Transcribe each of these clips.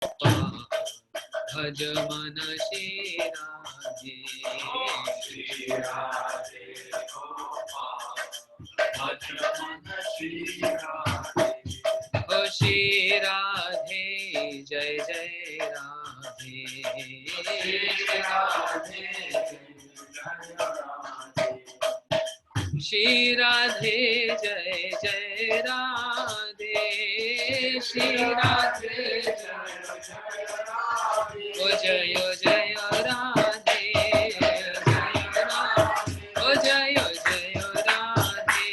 भज मन श्री राधे, श्री राधे गोपाल भज मन श्री राधे। ओ श्री राधे जय जय राधे, श्री राधे जय राधे। श्री राधे जय जय राधे, श्री राधे जय राधे। ओ जय जय राधे, ओ जय जय राधे।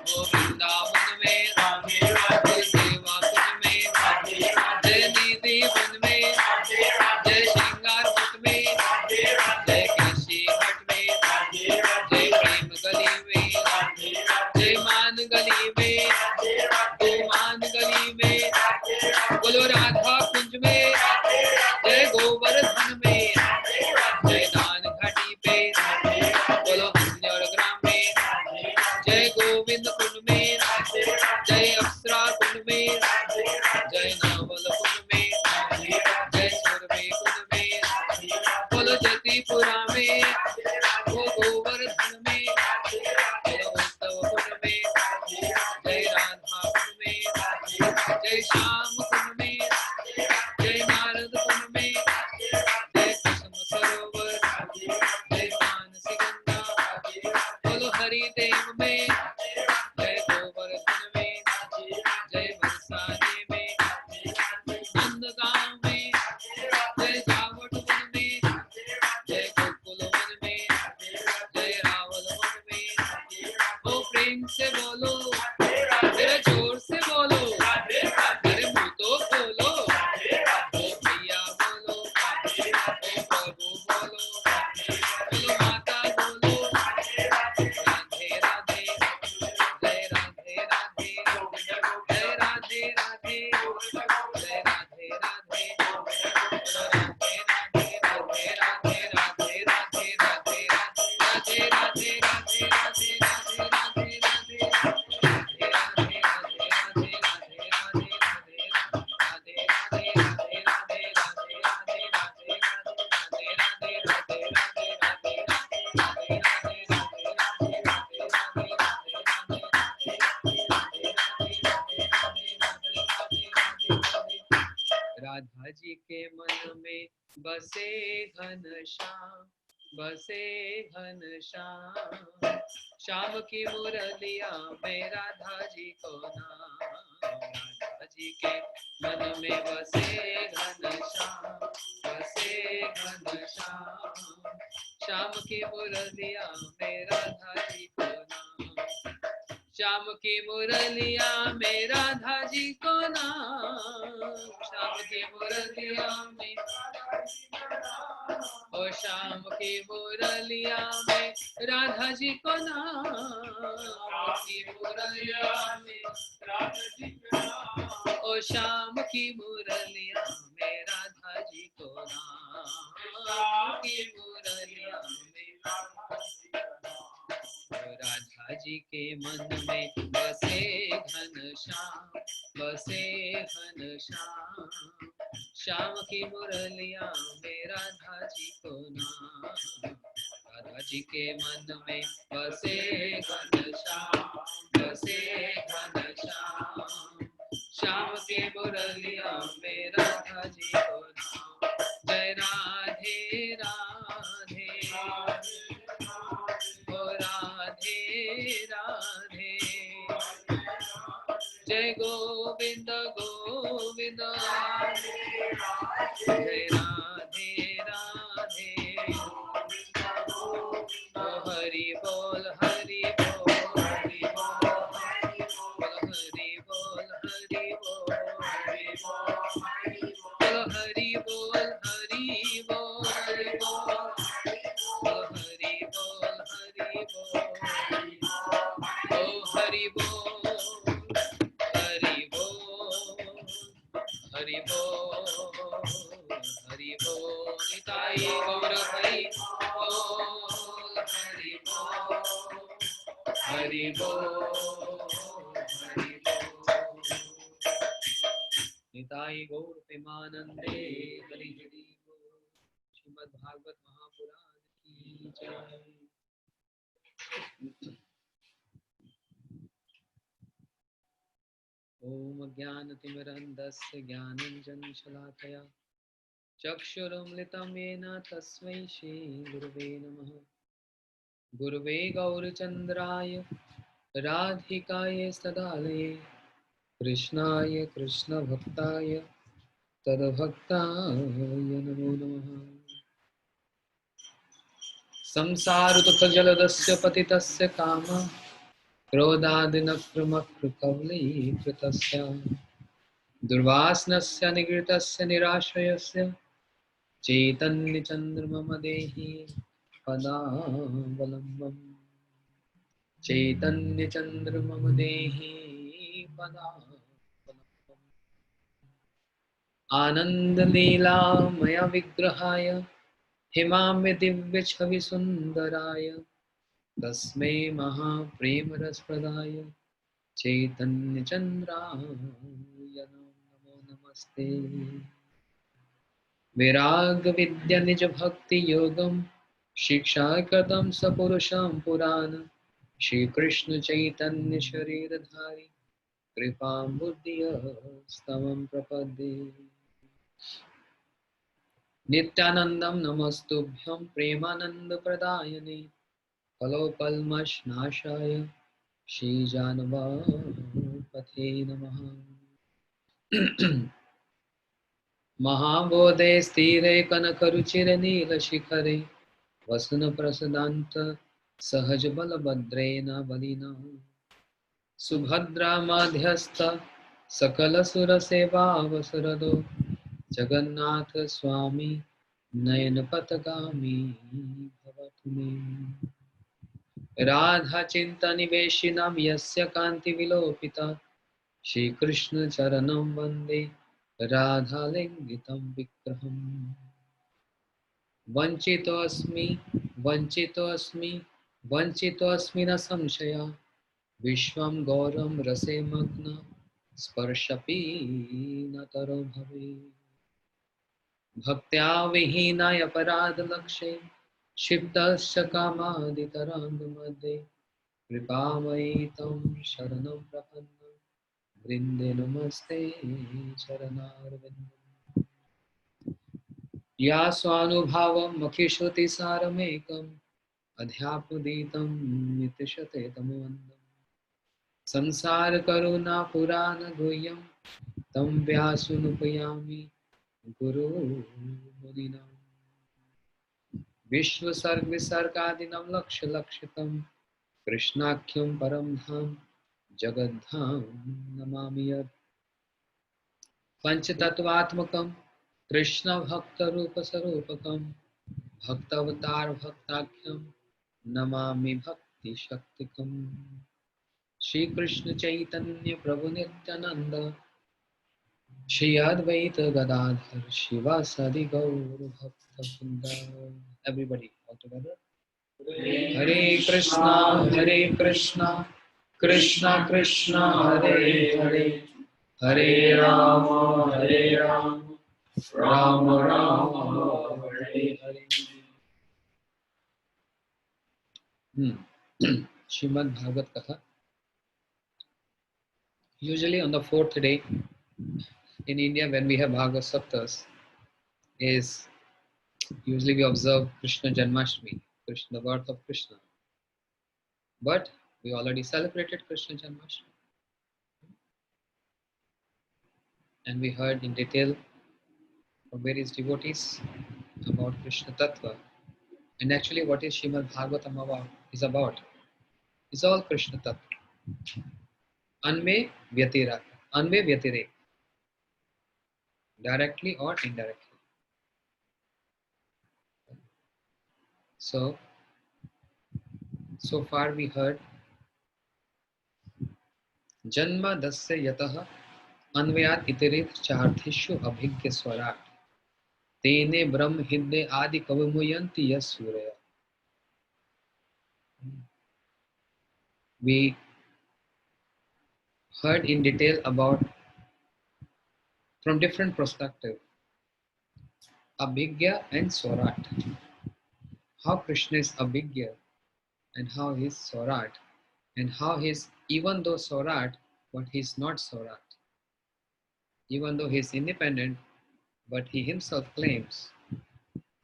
ओ वृंदावन में राधे राधे। सेवा कुंज में राधे राधे। जय निधि वन में राधे राधे। जय श्रृंगार कुट में राधे राधे। जय कृषि घाट में राधे राधे। जय प्रेम गली में राधे राधे। जय मान गली में राधे राधे। मान गली में राधे राधे। बोलो राधा कुंज में जय गोवर्धन में जय दान घाटी पे बोलो हंजर ग्राम में जय गोविंद कुंड में जय अप्सरा कुंड में जय नावल कुंड में जय सुरभि कुंड में बोलो जतिपुरा में वो गोवर्धन में बोलो उत्सव कुंड में जय राधा कुंड में जय श्याम कुंड में जय नारद कुंड में जय कुसुम सरोवर जय मानसी गंगा बोलो हरिदेव में जय गोवर्धन में जय बरसाने में नंदगांव में जय जावट वन में जय गोकुल वन में जय रावल वन में ओ प्रेम से बोलो तेरा जोर से बोलो अरे मुंह तो खोलो ओ भैया बोलो ओ प्रभु बोलो बोलो माता बोलो राधे राधे जय राधे राधे जय राधे राधे जय राधे राधे बोलो राधे राधे राधे राधे राधे राधे राधे राधे राधे राधे राधे राधे राधा जी के मन में बसे घन श्याम, बसे घन श्याम, श्याम की मुरलिया में राधा जी को नाम। राधा जी के मन में बसे घन श्याम, बसे घन श्याम, श्याम की मुरलिया में राधा जी को नाम। श्याम की मुरलिया में राधा जी को नाम, श्याम की मुरलिया में ओ श्याम की मुरलिया में राधा जी को नाम, की मुरलिया में राधा जी को नाम, ओ श्याम की मुरलिया में राधा जी को नाम, की मुरलिया में राधा जी के मन में बसे घन श्याम, बसे घन श्याम, श्याम की मुरलिया में राधा जी को नाम। राधा जी के मन में बसे घन श्याम, बसे घन श्याम, श्याम की मुरलिया में राधा जी को नाम। जय राधे राधे ओ राधे राधे, जय गोविंद गोविंद, जय राधे राधे, ओ हरि बोल हरि बोल हरि बोल हरि बोल हरि बोल हरि बोल हरि बोल हरि बोल हरि बोल हरि बोल हरि बोल ओ हरि बोल हरि बोल हरि बोल हरि बोल निताई गौर हरि बोल हरि बोल हरि बोल हरि बोल। निताई गौर प्रेमानंदे हरि हरि बोल। श्रीमद् भागवत महापुराण की जय। ओम ज्ञानतिमिरन्धस्य ज्ञानाञ्जनशलाकया चक्षुरुन्मिलितं येन तस्मै श्रीगुरवे नमः। गुरवे गौरचन्द्राय राधिकाय सदालये कृष्णाय कृष्णभक्ताय तद्भक्ताय नमो नमः। संसारदुःखजलदस्य पतितस्य कामः क्रोधादिनक्रमकृतस्य दुर्वासनस्य निगृतस्य निराश्रयस्य चैतन्यचन्द्रमम देहि पदावलम्बम्। चैतन्यचन्द्रमम देहि पदावलम्बम्। आनन्दलीलामय विग्रहाय हिमाम्य दिव्यछविसुन्दराय तस्मै महाप्रेमरसप्रदाय चैतन्यचन्द्राय नमो नमस्ते। वैराग्यविद्यानिजभक्तियोगं शिक्षाकृतं सपुरुषं पुराण श्रीकृष्णचैतन्यशरीरधारि कृपाम्बुधियस्तमं प्रपद्ये। नित्यानन्दं नमस्तुभ्यं प्रेमानन्दप्रदायिने कलोकल्मषनाशाय श्रीजानवापथे नमः। महाबोधे स्थिरे कनकरुचिरनीलशिखरे वसनप्रसदान्त सहजबलभद्रेण बलिना सुभद्रा मध्यस्थ सकलसुरसेवावसरदो जगन्नाथ स्वामी नयनपथगामी भवतु मे। राधाचिन्तनिवेशिनं यस्य कान्तिविलोपिता श्रीकृष्णचरणं वन्दे राधालिङ्गितं विग्रहम्। वञ्चितोऽस्मि वञ्चितोऽस्मि वञ्चितोऽस्मि न संशया विश्वं गौरं रसे मग्न स्पर्शपि न तरो भवे। भक्त्या विहीनाय अपराधलक्षे क्षिप्तस्य कामादितराङ्गमध्ये कृपामयि तं शरणं प्रपन्नं वृन्दे नमस्ते चरणारविन्दम्। या स्वानुभावं मखिश्रुतिसारमेकम् अध्यात्मदीतं नितिशते तमोऽन्धम्। संसारकरुणापुराणगुह्यं तं व्यासनुपयामि गुरुमुनिनाम्। विश्वसर्गविसर्गादीनं लक्ष्यलक्षितं कृष्णाख्यं परं धाम जगद्धाम नमामि यत्। पञ्चतत्त्वात्मकं कृष्णभक्तरूपस्वरूपकं भक्तावतारभक्ताख्यं नमामि भक्तिशक्तिकम्। श्रीकृष्णचैतन्य प्रभु नित्यानंद श्री अद्वैत गदाधर शिवासादि गौर भक्तवृंद। Everybody all together. Hare Krishna Krishna Krishna Hare Hare Hare Rama Rama Rama Hare Hare. Srimad Bhagavat Katha. Usually on the fourth day in India, when we have Bhagavat Saptahs, is usually we observe Krishna Janmashtami, Krishna, the birth of Krishna. But we already celebrated Krishna Janmashtami, and we heard in detail from various devotees about Krishna Tattva. And actually, what is Srimad Bhagavatam is about is all Krishna Tattva. Anve Vyatirek, Anve Vyatirek, directly or indirectly. So far we heard Janma Dasya Yatah अन्वयात इतरेत चार्थेषु अभिज्ञ स्वराट तेने ब्रह्म हृदय आदि कवमुयन्ति यः सूरयः. We heard in detail about from different perspective. Abhigya and Swarat. How Krishna is Abhigya and how he is Swarat. And how he is, even though Swarat, but he is not Swarat. Even though he is independent, but he himself claims,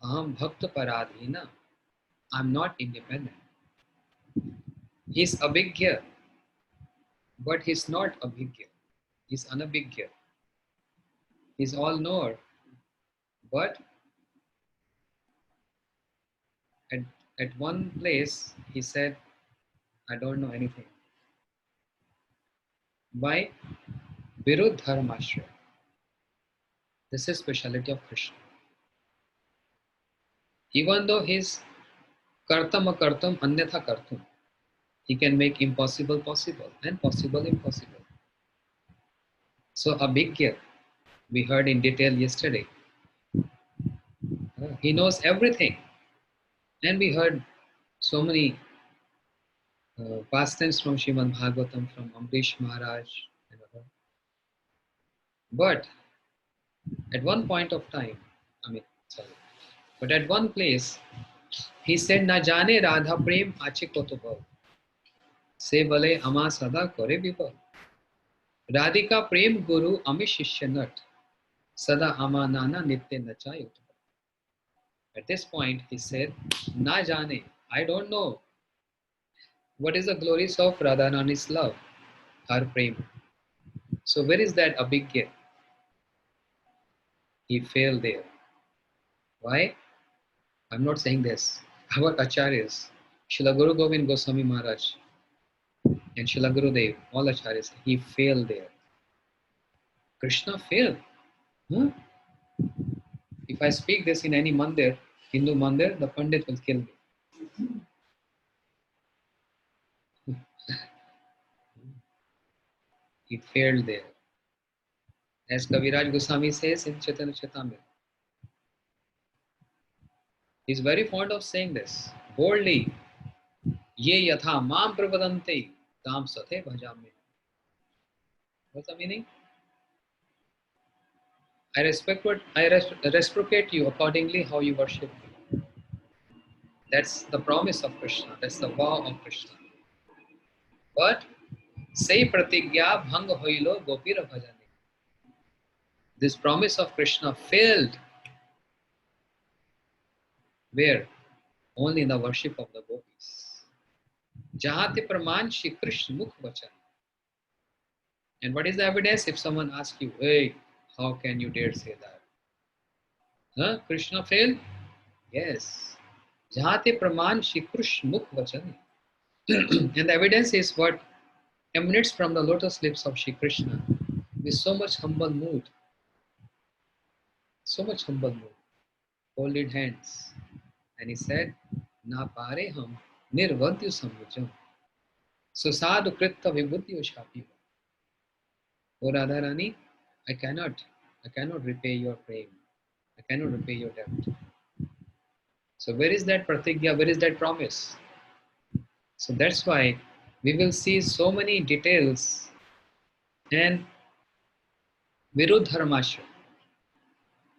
Aham Bhakta Paradhina. I'm not independent. He's Abhigya, but he's not Abhigya. He's Anabhigya. He's all knower. But at, at one place he said, I don't know anything. Why? Viruddh Dharmashraya. This is speciality of Krishna. Even though he's kartam akartam anyatha kartum, he can make impossible possible and possible impossible. So Abhigya, we heard in detail yesterday. He knows everything. And we heard so many pastimes from Srimad Bhagavatam, from Amrish Maharaj and other. But at one point of time, but at one place, he said, Na jane Radha prem ache koto bhav, se bale ama sada kore vibhav. Radhika prem guru ami shishya nat, sada ama nana nitya nachayut. At this point, he said, Na jane, I don't know what is the glories of Radharani's love, her prem. So where is that Abhigya? He failed there. Why? I'm not saying this. Our Acharyas, Srila Guru Govind Goswami Maharaj and Srila Gurudev, all Acharyas, he failed there. Krishna failed. Huh? If I speak this in any mandir, Hindu mandir, the Pandit will kill me. He failed there. As Kaviraj Goswami says in Chaitanya Charitamrita, he's very fond of saying this boldly. Ye yatha mam pravadante tam sathe bhajame. What's the meaning? I reciprocate you accordingly how you worship me. That's the promise of Krishna. That's the vow of Krishna. But say pratigya bhang hoilo gopira bhajane. This promise of Krishna failed. Where? Only in the worship of the gopis. Jahate praman Shri Krishna mukh vachan. And what is the evidence? If someone asks you, hey, how can you dare say that? Huh? Krishna failed? Yes. Jahate praman Shri Krishna mukh vachan. And the evidence is what emanates from the lotus lips of Shri Krishna with so much humble mood. So much humble mood. Folded hands. And he said, Na pare ham nirvadyu samvajam. Susadu kritta vibhudyo shapi. O Radharani, I cannot repay your prem. I cannot repay your debt. So where is that pratigya? Where is that promise? So that's why we will see so many details. And Viruddh Dharmashraya.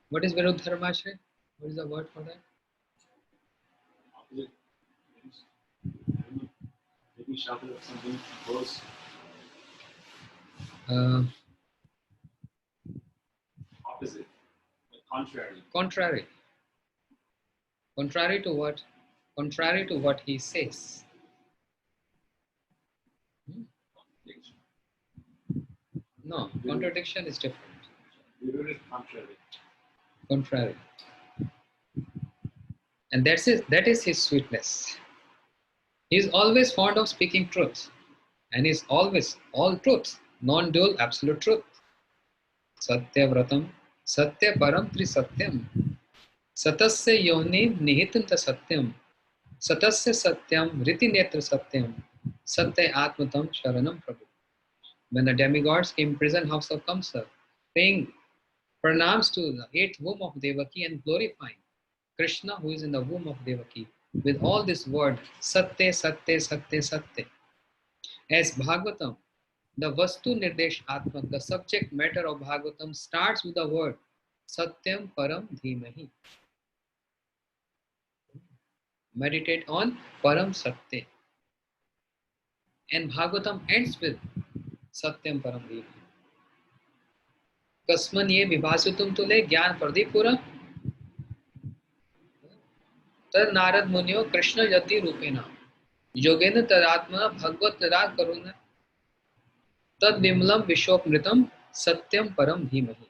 What is Viruddh Dharmashraya? What is the word for that? Maybe shouted at something close. Opposite. Like contrary. Contrary. Contrary to what? Contrary to what he says. Contradiction. No, contradiction is different. Viruddh contrary. Contrary. And that is his sweetness. He is always fond of speaking truth. And he is always all truth, non-dual, absolute truth. Satya vratam, satya param tri satyam. Satasya yonim nihitam ta satyam. Satasya satyam riti netra satyam. Satya atmatam sharanam prabhu. When the demigods came to present house of Kamsa, paying pranams to the eighth womb of Devaki and glorifying Krishna who is in the womb of Devaki with all this word Satya, Satya, Satya, Satya. As Bhagavatam The Vastu Nirdesh Atmak, the subject matter of Bhagavatam starts with the word Satyam Param Dhimahi. Meditate on Param Satya. And Bhagavatam ends with Satyam Param Dhimahi. Kasman ye vibhasutum tule Gyan Pradipura Tad Narad Munyo Krishna Yati Rupena Yogena Tadatma Bhagavad Tadat Karuna Tad Vimlam Vishwamritam Satyam Param Dhimahi.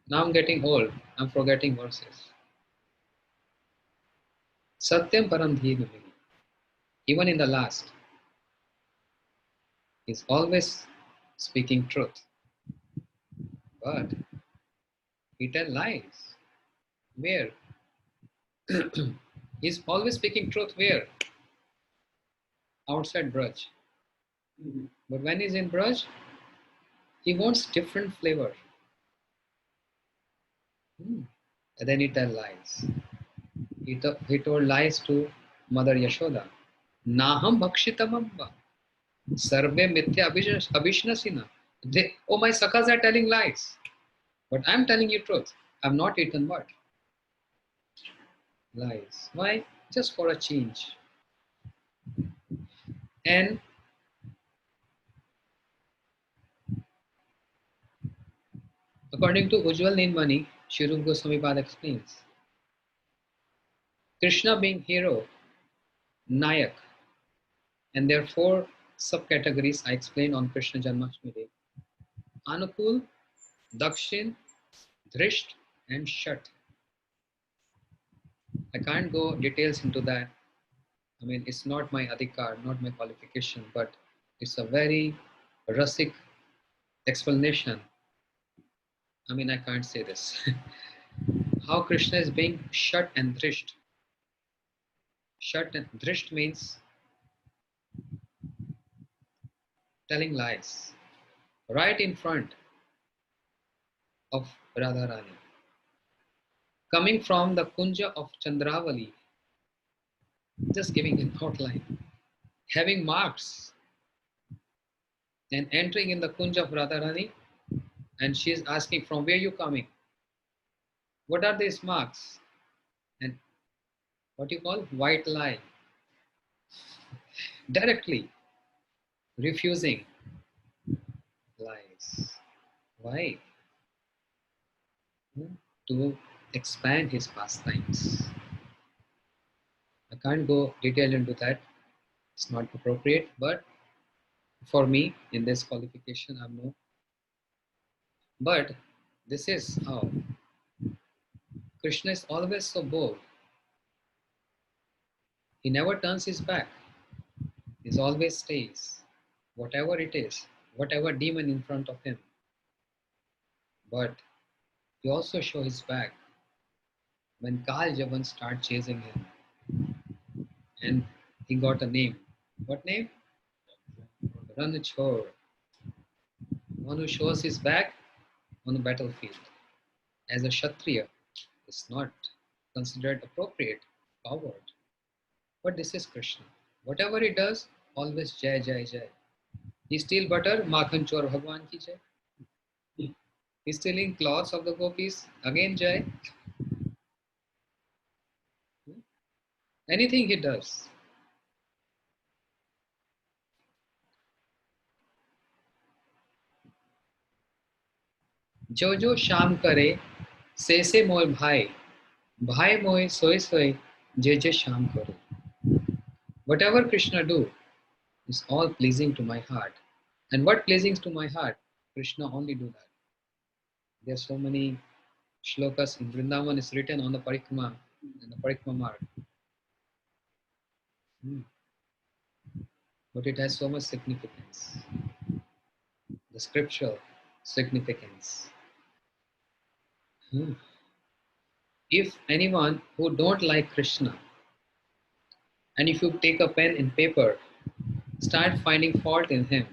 Now I'm getting old. I'm forgetting verses. Satyam Param Dhimahi. Even in the last, he's always speaking truth. But he tells lies. Where? He's always speaking truth where? Outside Braj. But when he's in Braj, he wants different flavor. And then he tells lies. He told lies to Mother Yashoda. Naham bhakshitamabba. Sarve mithya abhishnasina. Oh, my sakhas are telling lies. But I'm telling you truth. I've not eaten what? Lies. Why? Just for a change. And according to Ujjwal Nilmani, Shri Rupa Goswami Pad explains, Krishna being hero, Nayak, and there are four subcategories I explained on Krishna Janmashtami Day. Anukul, Dakshin, Drisht, and Shat. I can't go details into that. I mean, it's not my adhikar, not my qualification, but it's a very rasic explanation. I mean, I can't say this. How Krishna is being Shat and Drisht. Shat and Drisht means telling lies right in front of Radharani. Coming from the Kunja of Chandravali, just giving an outline, having marks, and entering in the Kunja of Radharani, and she is asking, from where you coming? What are these marks? And what you call white lie. Directly refusing lies. Why? To expand his pastimes. I can't go detail into that. It's not appropriate, but for me, in this qualification, I'm no. But this is how Krishna is always so bold. He never turns his back. He always stays, whatever it is, whatever demon in front of him. But he also shows his back when Kal Javan started chasing him. And he got a name. What name? Ranchor. One who shows his back on the battlefield. As a Kshatriya, is not considered appropriate, coward. But this is Krishna. Whatever he does, always Jai Jai Jai. He steal butter, Makhan Chor Bhagwan ki Jai. He's stealing cloths of the gopis, again Jai. Anything he does. जो जो शाम करे से मोय भाई भाई मोय सोय सोय जे जे शाम करे. Whatever Krishna do is all pleasing to my heart. And what pleasing to my heart? Krishna only do that. There are so many shlokas in Vrindavan is written on the parikrama and the parikrama mark. But it has so much significance. The scriptural significance. If anyone who don't like Krishna, and if you take a pen and paper, start finding fault in him,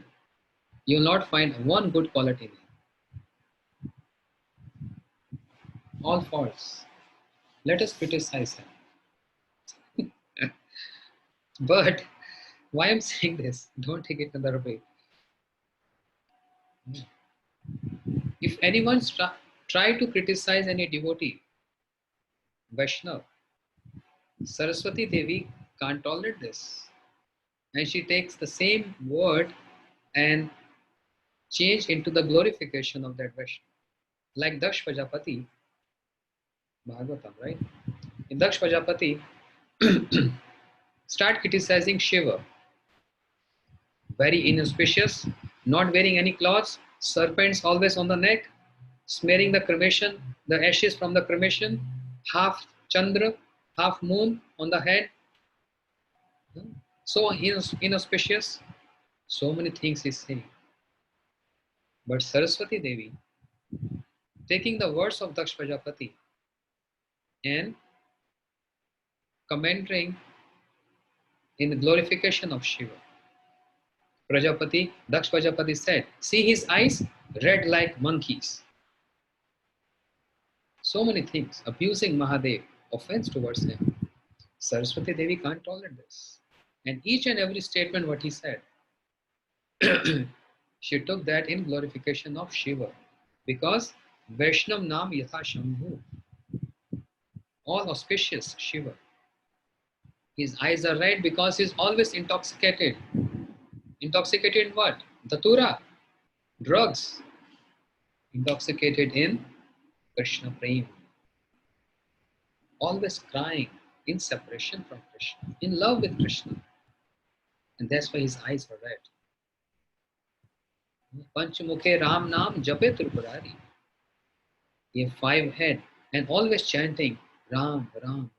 you will not find one good quality in him. All faults. Let us criticize him. But why I'm saying this? Don't take it another way. If anyone try to criticize any devotee, Vaishnav, Saraswati Devi can't tolerate this. And she takes the same word and change into the glorification of that Vaishnav. Like Daksh Prajapati, Bhagavatam, right? In Daksh Prajapati, start criticizing Shiva. Very inauspicious, not wearing any clothes, serpents always on the neck, smearing the cremation, the ashes from the cremation, half Chandra, half moon on the head. So inauspicious, so many things he's saying. But Saraswati Devi, taking the words of Daksh Prajapati and commenting in the glorification of Shiva. Daksh Prajapati said, see his eyes, red like monkeys. So many things, abusing Mahadev, offense towards him. Saraswati Devi can't tolerate this. And each and every statement what he said, she took that in glorification of Shiva. Because Vaishnav Nam Yatha Shambhu, all auspicious Shiva. His eyes are red because he's always intoxicated. Intoxicated in what? Datura, drugs. Intoxicated in Krishna Prem. Always crying in separation from Krishna, in love with Krishna. And that's why his eyes were red. Panchmukhe Ram Nam Jape Tripurari. He had 5 head and always chanting Ram, Ram,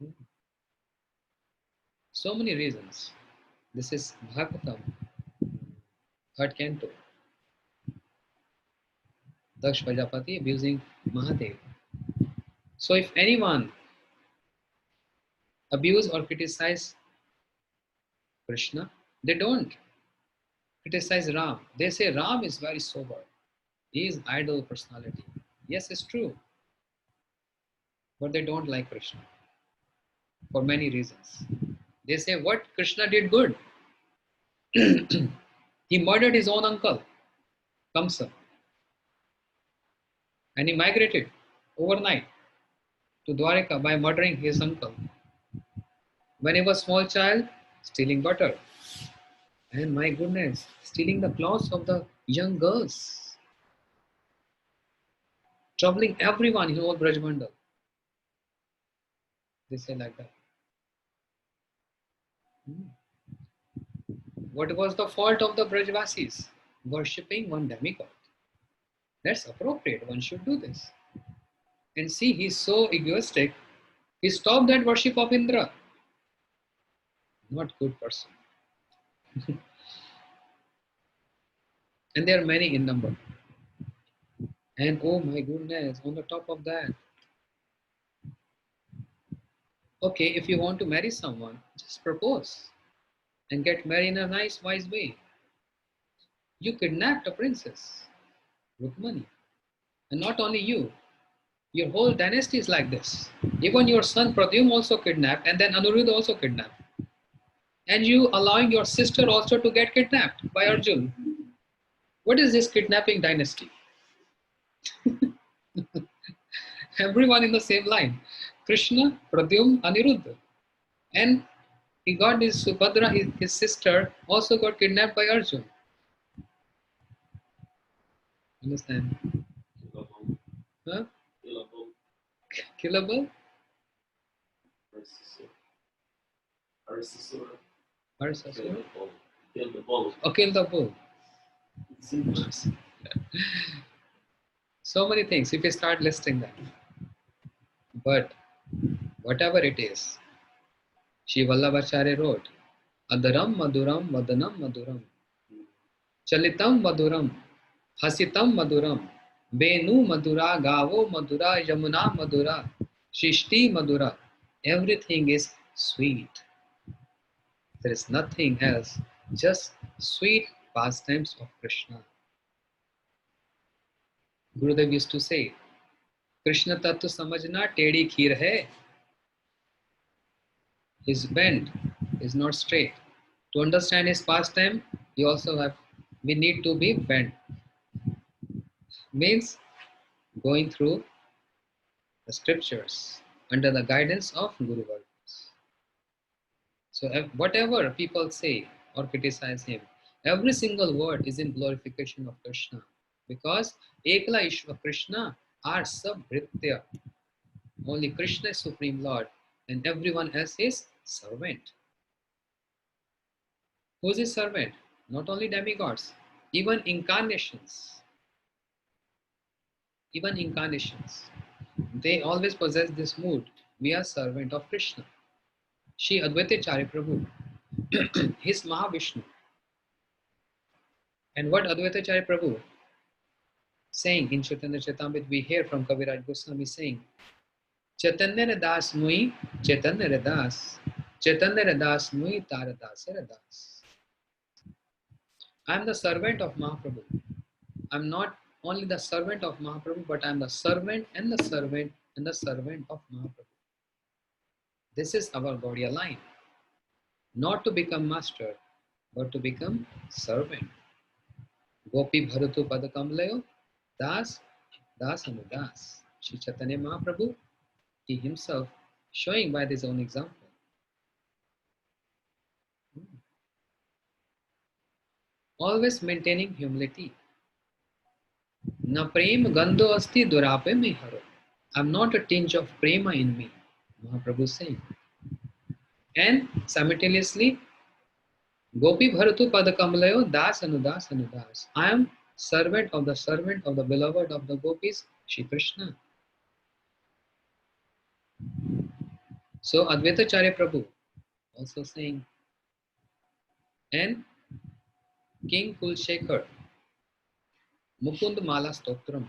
Ram. So many reasons. This is Bhagavatam, 3rd canto. Daksh Prajapati abusing Mahadev. So if anyone abuse or criticize Krishna, they don't criticize Ram. They say Ram is very sober. He is idol personality. Yes, it's true. But they don't like Krishna for many reasons. They say what Krishna did good. He murdered his own uncle, Kamsa. And he migrated overnight to Dwarika by murdering his uncle. When he was a small child, stealing butter. And my goodness, stealing the clothes of the young girls. Troubling everyone in all Brajmandal. They say like that. What was the fault of the Brajvasis? Worshipping one demigod. That's appropriate, one should do this. And see, he's so egoistic, he stopped that worship of Indra. Not good person. And there are many in number. And oh my goodness, on the top of that, okay, if you want to marry someone, just propose and get married in a nice, wise way. You kidnapped a princess, Rukmani. And not only you, your whole dynasty is like this. Even your son Pradyum also kidnapped, and then Anuruddha also kidnapped. And you allowing your sister also to get kidnapped by Arjun. What is this kidnapping dynasty? Everyone in the same line. Krishna, Pradyum, Aniruddha. And he got his Subhadra, his sister, also got kidnapped by Arjun. Understand? Killable. Huh? Killable. Killable? Arsasura. Arsasura? Kill the bull. Kill the bull. Oh, kill the bull. So many things if you start listing them. But whatever it is, Shri Vallabhacharya wrote, Adaram Maduram Vadanam Maduram Chalitam Maduram Hasitam Maduram Benu Madura Gavo Madura Yamuna Madura Shishti Madura. Everything is sweet. There is nothing else, just sweet pastimes of Krishna. Gurudev used to say, Krishna Tattva Samajhna Tedi Kheer hai. His bend is not straight. To understand his pastime, we need to be bent. Means going through the scriptures under the guidance of Guru Vargas. So whatever people say or criticize him, every single word is in glorification of Krishna. Because Ekla Ishva Krishna are Sabhritya. Only Krishna is Supreme Lord and everyone else is servant. Who is his servant? Not only demigods, even incarnations. Even incarnations. They always possess this mood. We are servant of Krishna. Shri Advaita Chari Prabhu, he is Mahavishnu. And what Advaita Chari Prabhu saying in Chaitanya Charitamrita, we hear from Kaviraj Goswami saying, Chaitanya Das Mui, Chaitanya Das, Chaitanya Das Mui, Tara Das Das. I am the servant of Mahaprabhu. I am not only the servant of Mahaprabhu, but I am the servant and the servant and the servant of Mahaprabhu. This is our Gaudiya line. Not to become master, but to become servant. Gopi Bharatu Padakamlayo, Das, Das Anu Das. Shri Chaitanya Mahaprabhu, he himself showing by his own example. Always maintaining humility. Na prem gandho asti durape me haro. I'm not a tinge of prema in me, Mahaprabhu saying. And simultaneously, Gopi Bharatu Padakamlayo Das Anudas Anudas. I am servant of the beloved of the gopis, Shri Krishna. So Advaita Charya Prabhu also saying, and King Kulshekar, Mukund Mala Stotram,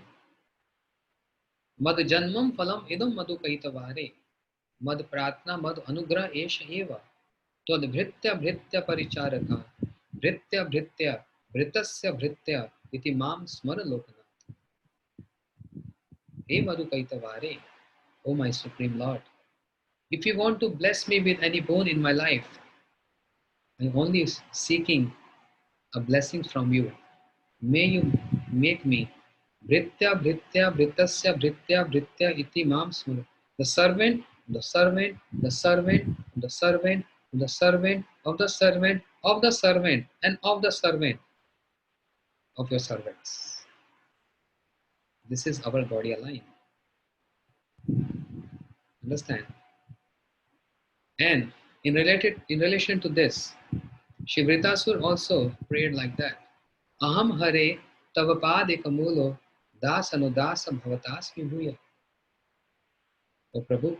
Mad Janmam Phalam Idam Madhu Kaitavare, Mad Pratna Mad Anugra Esha Eva, Twad Bhritya Bhritya Paricharaka, Bhritya Bhritya, Bhritasya Bhritya, Iti Mam Smara Lokanath. Hey Madhu Kaitavare, O my Supreme Lord, if you want to bless me with any boon in my life, I am only seeking a blessing from you. May you make me Bhritya Bhritya Bhritasya Bhritya Bhritya Iti Mam Smara. The servant, the servant, the servant, the servant, the servant of the servant of the servant and of the servant of your servants. This is our Gaudiya line. Understand? And in relation to this, Shri Vritasur also prayed like that. Aham hare tavapade das anudasa bhavatasmi bhuya. O Prabhu,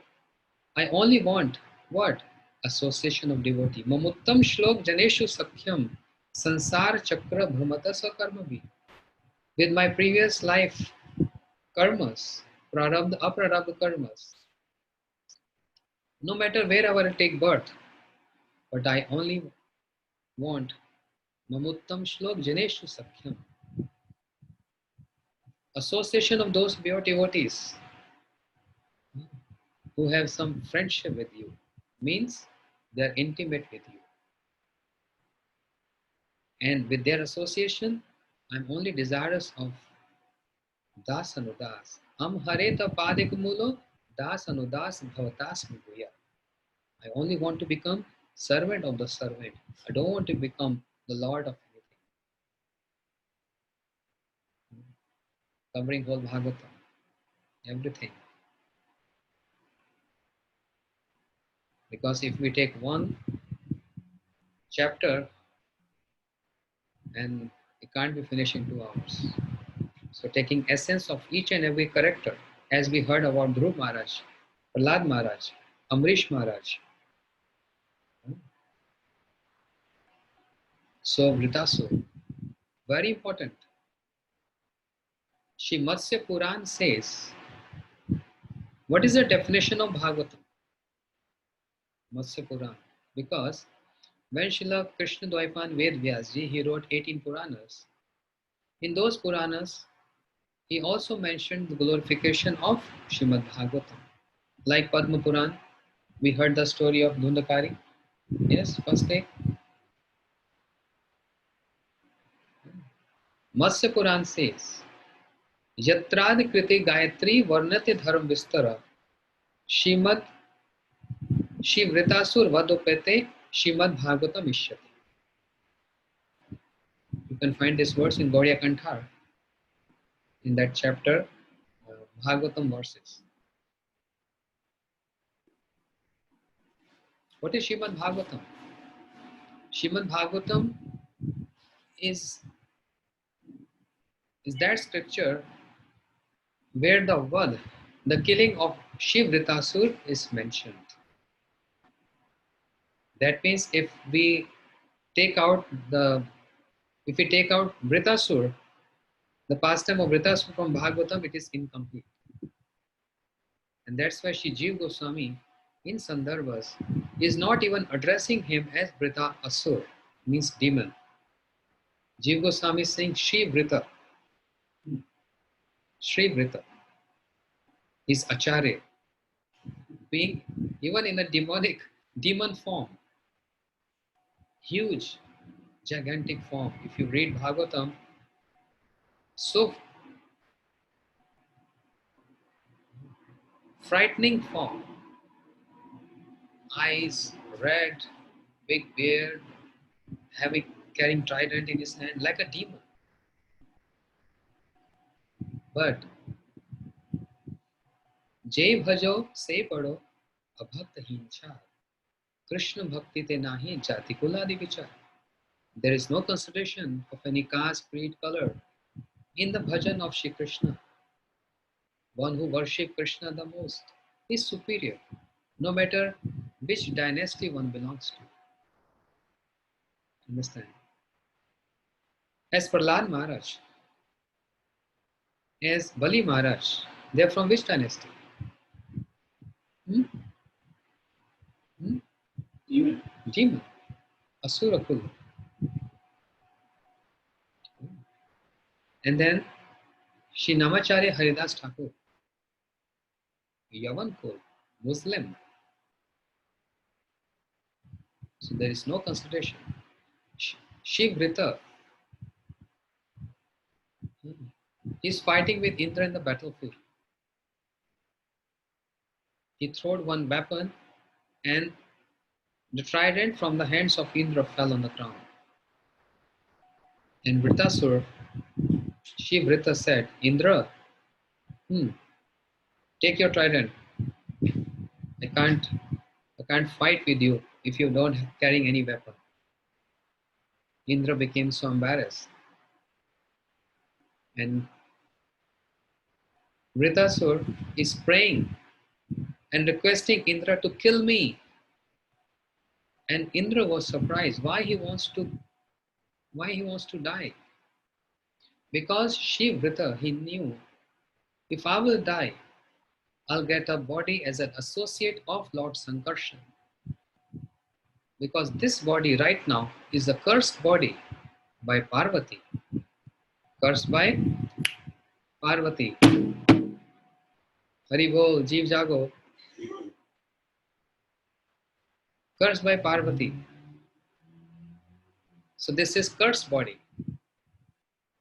I only want what? Association of devotee. Mamuttam shlok janeshu sakhyam sansar chakra bhramata sakarmavi. With my previous life karmas, prarabdha, aprarabdha karmas, no matter where I will take birth, but I only want Mamuttam Shlok Janeshu Sakhyam. Association of those pure devotees who have some friendship with you means they are intimate with you. And with their association, I'm only desirous of Das Anudas. Am Hareta Padikumulo Das Anudas Bhavatas Bhuya. I only want to become servant of the servant. I don't want to become the Lord of anything. Covering whole Bhagavatam, everything. Because if we take one chapter, and it can't be finished in 2 hours. So taking essence of each and every character, as we heard about Dhruv Maharaj, Prahlad Maharaj, Amrish Maharaj. So Vritasur, very important. Shri Matsya Puran says, what is the definition of Bhagavatam? Matsya Puran. Because when Srila Krishna Dvaipan Ved Vyasji, he wrote 18 Puranas. In those Puranas, he also mentioned the glorification of Srimad Bhagavatam, like Padma Puran, We heard the story of Dhundakari. Yes, first day. Matsya Puran says, Yatrad Kriti Gayatri Varnati Dharm Vistara Shrimad Shivritasur Vadopete Srimad Bhagavatam Ishyati. You can find this verse in Gauriya Kanthar, in that chapter, Bhagavatam verses. What is Srimad Bhagavatam? Srimad Bhagavatam is that scripture where the Vad, the killing of Shivritasur is mentioned. That means if we take out Vritasur, the pastime of Vritasur from Bhagavatam, it is incomplete. And that's why Shri Jiva Goswami in Sandarbhas is not even addressing him as Vrita Asur, means demon. Jiva Goswami is saying Shri Vrita. Shri Vrita is Acharya, being even in a demon form, huge, gigantic form. If you read Bhagavatam, so frightening form, eyes red, big beard, carrying trident in his hand like a demon. But Jai bhajo se pado abhakt hincha Krishna bhakti te nahi jati kuladi vichar. There is no consideration of any caste, creed, color in the bhajan of Shri Krishna. One who worships Krishna the most is superior, no matter which dynasty one belongs to. Understand? As Prahlad Maharaj, as Bali Maharaj, they are from which dynasty? Hmm? Hmm? Demon. Demon, Asura Kul. And then Shri Namacharya Haridas Thakur, Yavan Kul, Muslim. So there is no consideration. Shivrita, he is fighting with Indra in the battlefield. He threw one weapon and the trident from the hands of Indra fell on the ground. And Vritasur, Shivrita said, Indra, take your trident. I can't fight with you if you don't carrying any weapon. Indra became so embarrassed. And Vritasur is praying and requesting Indra to kill me. And Indra was surprised why he wants to die. Because Shivrita, he knew, if I will die, I'll get a body as an associate of Lord Sankarshan. Because this body right now is a cursed body by Parvati. Cursed by Parvati. Hari Bol, Jeev Jago. Cursed by Parvati. So this is cursed body.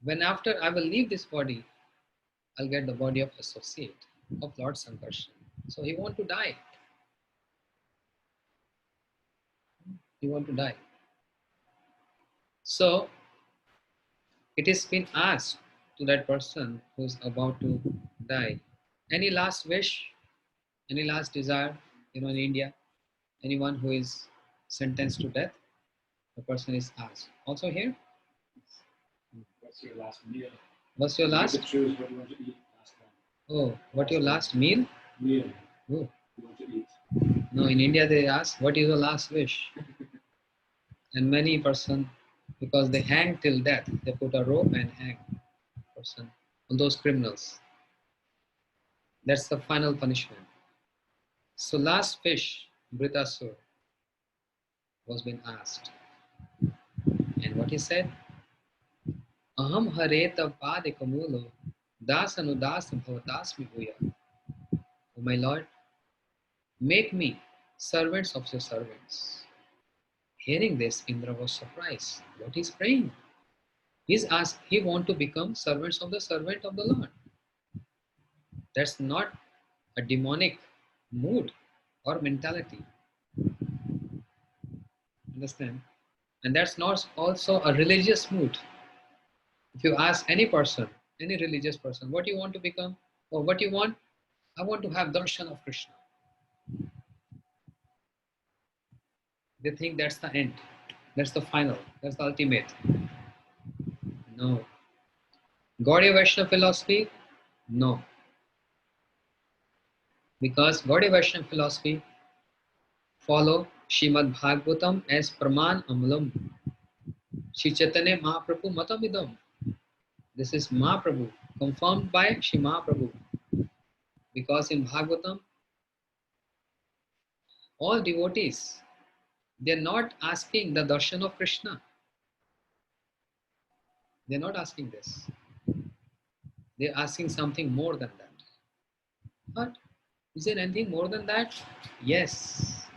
When after I will leave this body, I'll get the body of associate of Lord Sankarshan. So he want to die. He want to die. So it is been asked to that person who's about to die, any last wish, any last desire, in India, anyone who is sentenced to death, the person is asked. Also here, What's your last meal? what's your last? You could choose what you want to eat last time. Oh, what your last meal? Meal. Oh, You want to eat. no, in India they ask, what is your last wish? And many person, because they hang till death, they put a rope and hang person, all those criminals. That's the final punishment. So last fish, Britasur, was being asked. And what he said? Aham hareta pade kamulo das anudas bhavatasmi bhuya. Oh my Lord, make me servants of your servants. Hearing this, Indra was surprised. What he's praying? He's asked, he want to become servants of the servant of the Lord. That's not a demonic mood or mentality. Understand? And that's not also a religious mood. If you ask any person, any religious person, what you want to become or what you want, I want to have darshan of Krishna. They think that's the end, that's the final, that's the ultimate. No. Gaudiya Vaishnava philosophy? No. Because Gaudiya Vaishnava philosophy follow Srimad Bhagavatam as Praman Amalam. Shri Chaitanya Mahaprabhu Matamidam. This is Mahaprabhu, confirmed by Shri Mahaprabhu. Because in Bhagavatam, all devotees, they are not asking the darshan of Krishna. They are not asking this. They are asking something more than that. But is there anything more than that? Yes.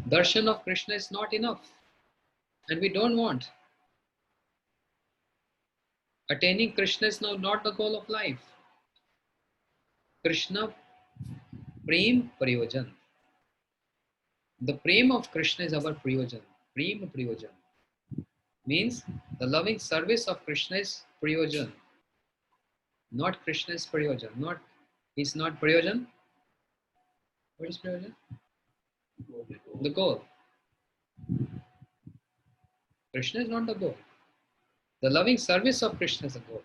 Darshan of Krishna is not enough. And we don't want. Attaining Krishna is now not the goal of life. Krishna Prem Prayojan. The Prem of Krishna is our Prayojan. Prem Prayojan. Means the loving service of Krishna is Prayojan. Not Krishna is Prayojan. Not, he's not Prayojan. What is Prayojan? The goal. Krishna is not the goal. The loving service of Krishna is the goal.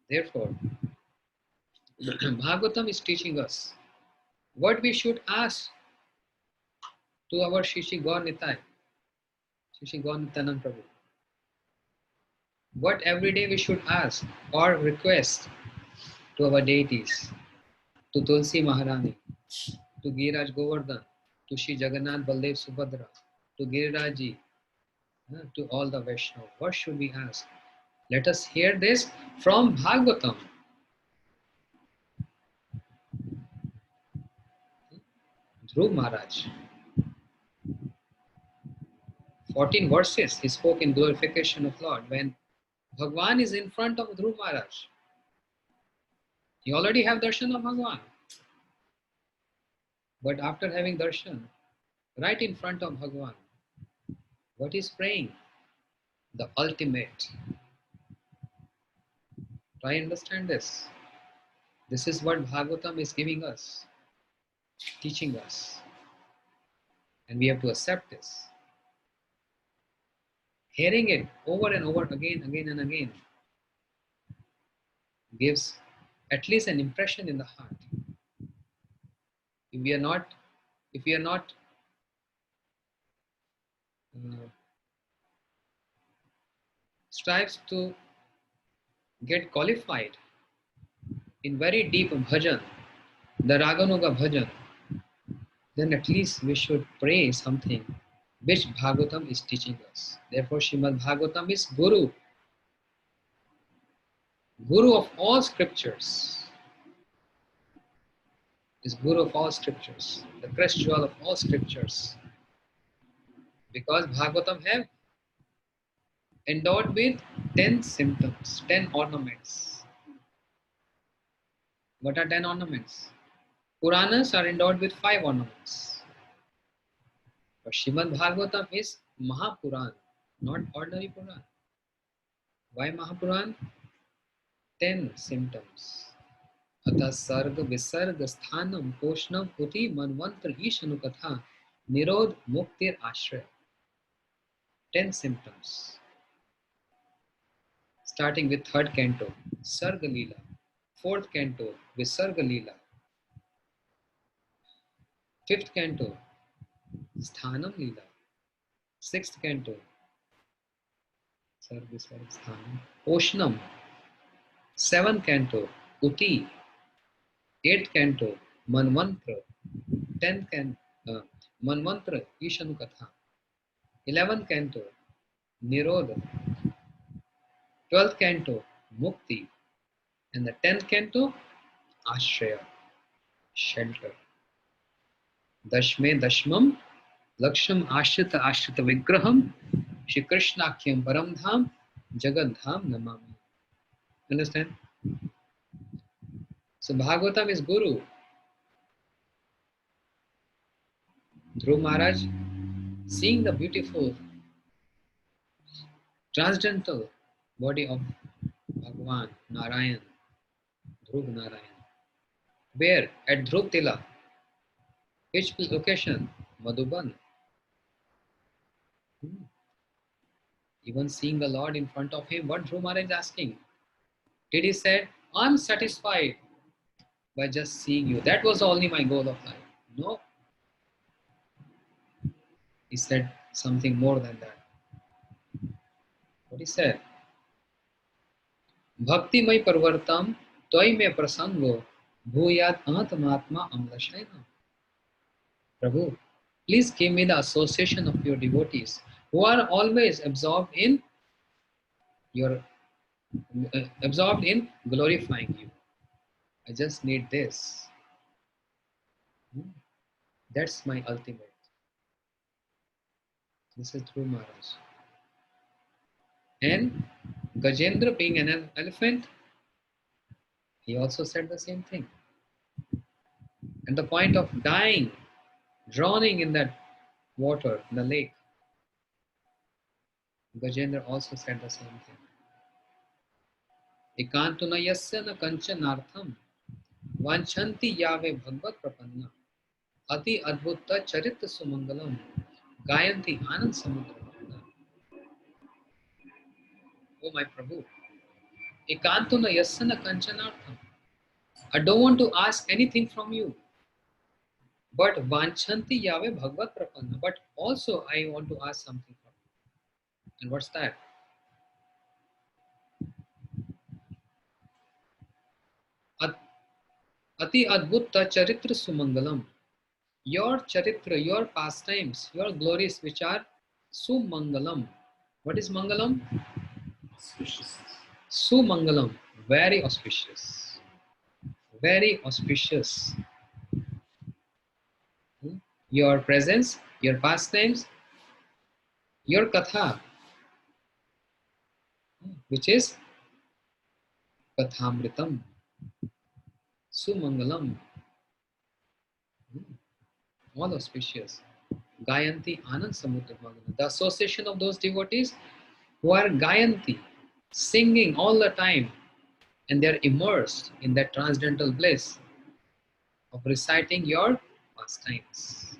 Therefore, Bhagavatam is teaching us what we should ask to our Shri Gaur Nitai, Shri Gaur Nityanand Prabhu. What every day we should ask or request to our deities, to Tulsi Maharani, to Giriraj Govardhan, to Shri Jagannath Baldev Subhadra, to Giriraj, to all the Vaishnava. What should we ask? Let us hear this from Bhagavatam. Dhruv Maharaj. 14 verses he spoke in glorification of Lord. When Bhagwan is in front of Dhruv Maharaj, he already have darshan of Bhagwan. But after having darshan, right in front of Bhagwan, what is praying? The ultimate. Try understand this. This is what Bhagavatam is giving us, teaching us. And we have to accept this. Hearing it over and over again and again gives at least an impression in the heart. If we are not strives to get qualified in very deep bhajan, the Raganuga bhajan, then at least we should pray something which Bhagavatam is teaching us. Therefore, Srimad Bhagavatam is Guru. Guru of all scriptures. Is Guru of all scriptures. The crest jewel of all scriptures. Because Bhagavatam have endowed with 10 symptoms, 10 ornaments. What are 10 ornaments? Puranas are endowed with 5 ornaments. But Srimad Bhagavatam is Mahapuran, not ordinary Puran. Why Mahapuran? 10 symptoms. Atha sarga visarga sthanam poshnam uti manvantra ishanu katha nirod muktir ashraya. 10 symptoms. Starting with 3rd canto, Sarga Leela. 4th canto, Visarga Leela. 5th canto, Sthanam Leela. 6th canto, Sarga Visarga Sthanam, Oshnam. 7th canto, Uti. 8th canto, Manvantra. 10th canto, Manvantra, Ishanu Katha. 11th canto, Nirodha. 12th canto, Mukti. And the 10th canto, Ashraya, shelter. Dashme Dashmam Laksham Ashrita Ashrita Vigraham Shri Krishnakhyam Param Dham Jagad Dham Namami. Understand? So Bhagavatam is Guru. Dhruv Maharaj, seeing the beautiful transcendental body of Bhagavan Narayan, Dhruv Narayan. Where? At Dhruv Tila. Which location? Madhuban. Even seeing the Lord in front of him, what Dhruv Maharaj is asking? Did he say, I'm satisfied by just seeing you? That was only my goal of life. No. He said something more than that. What he said? Bhakti may parvartam toy me prasango bhuyat atmatma amlashayna. Prabhu, please give me the association of your devotees who are always your absorbed in glorifying you. I just need this. That's my ultimate. This is Dhruv Maharaj. And Gajendra, being an elephant, he also said the same thing. At the point of dying, drowning in that water, in the lake, Gajendra also said the same thing. Ekantuna yasya na kanchanartham vanchanti yave bhagvat prapanna ati adbhutta charita sumangalam gayanti anand samudra. Oh my Prabhu, ekantuna yasya na kanchanartham. I don't want to ask anything from you. But vanchanti yave bhagvat prapanna. But also I want to ask something from you. And what's that? Ati adbhutta charitra sumangalam. Your charitra, your pastimes, your glories which are sumangalam. What is mangalam? Auspicious. Sumangalam. Very auspicious. Very auspicious. Your presence, your pastimes, your katha, which is kathamritam. Sumangalam. All auspicious. Gayanti Anand Samudra Bhagavana. The association of those devotees who are Gayanti, singing all the time, and they are immersed in that transcendental bliss of reciting your pastimes.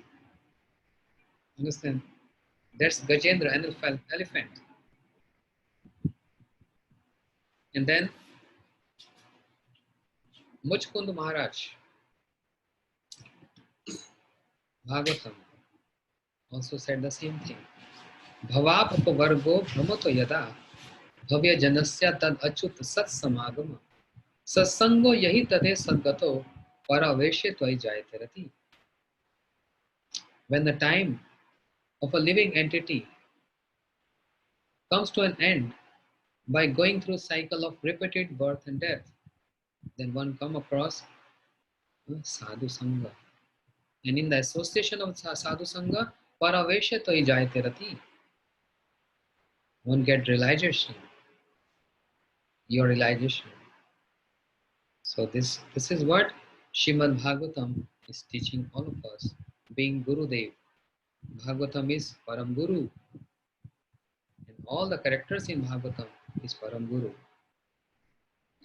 Understand? That's Gajendra, an elephant. And then Muchkund Maharaj, Bhagavatam, also said the same thing. Bhavap upavargo brahmato yada bhavya janasya tad achut sat samagama satsango yahi tade sadgato paraveshe tvai jayate rati. When the time of a living entity comes to an end by going through cycle of repeated birth and death, then one come across sadhu sangha. And in the association of sadhu sangha, paraveshe tvai jayate rati. One get realization, your realization. So this is what Srimad Bhagavatam is teaching all of us. Being Guru Dev, Bhagavatam is Param Guru, and all the characters in Bhagavatam is Param Guru.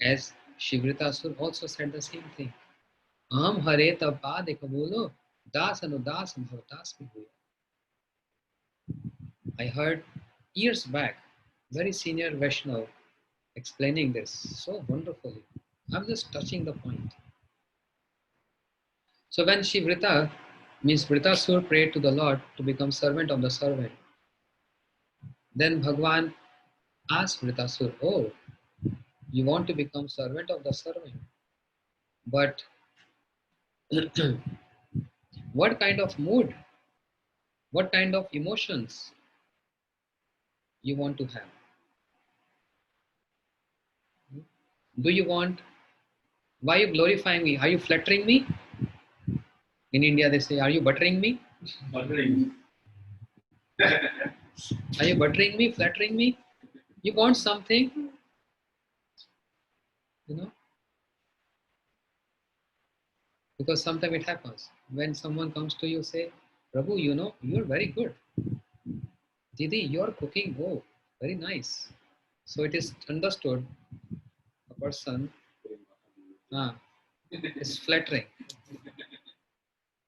As Shivritasur also said the same thing. Aham hare tapad ekabolo das anudas bhavatasmi huya. I heard years back, very senior Vaishnav explaining this so wonderfully. I'm just touching the point. So when Shivrita, means Vritasur, prayed to the Lord to become servant of the servant, then Bhagwan asked Vritasur, oh, you want to become servant of the servant, but what kind of mood, what kind of emotions you want to have? Do you want, why are you glorifying me? Are you flattering me? In India, they say, "Are you buttering me? Buttering. Are you buttering me, flattering me? You want something, you know?" Because sometimes it happens. When someone comes to you, say, "Prabhu, you know, you're very good. Didi, you're cooking, oh, very nice." So it is understood a person is flattering.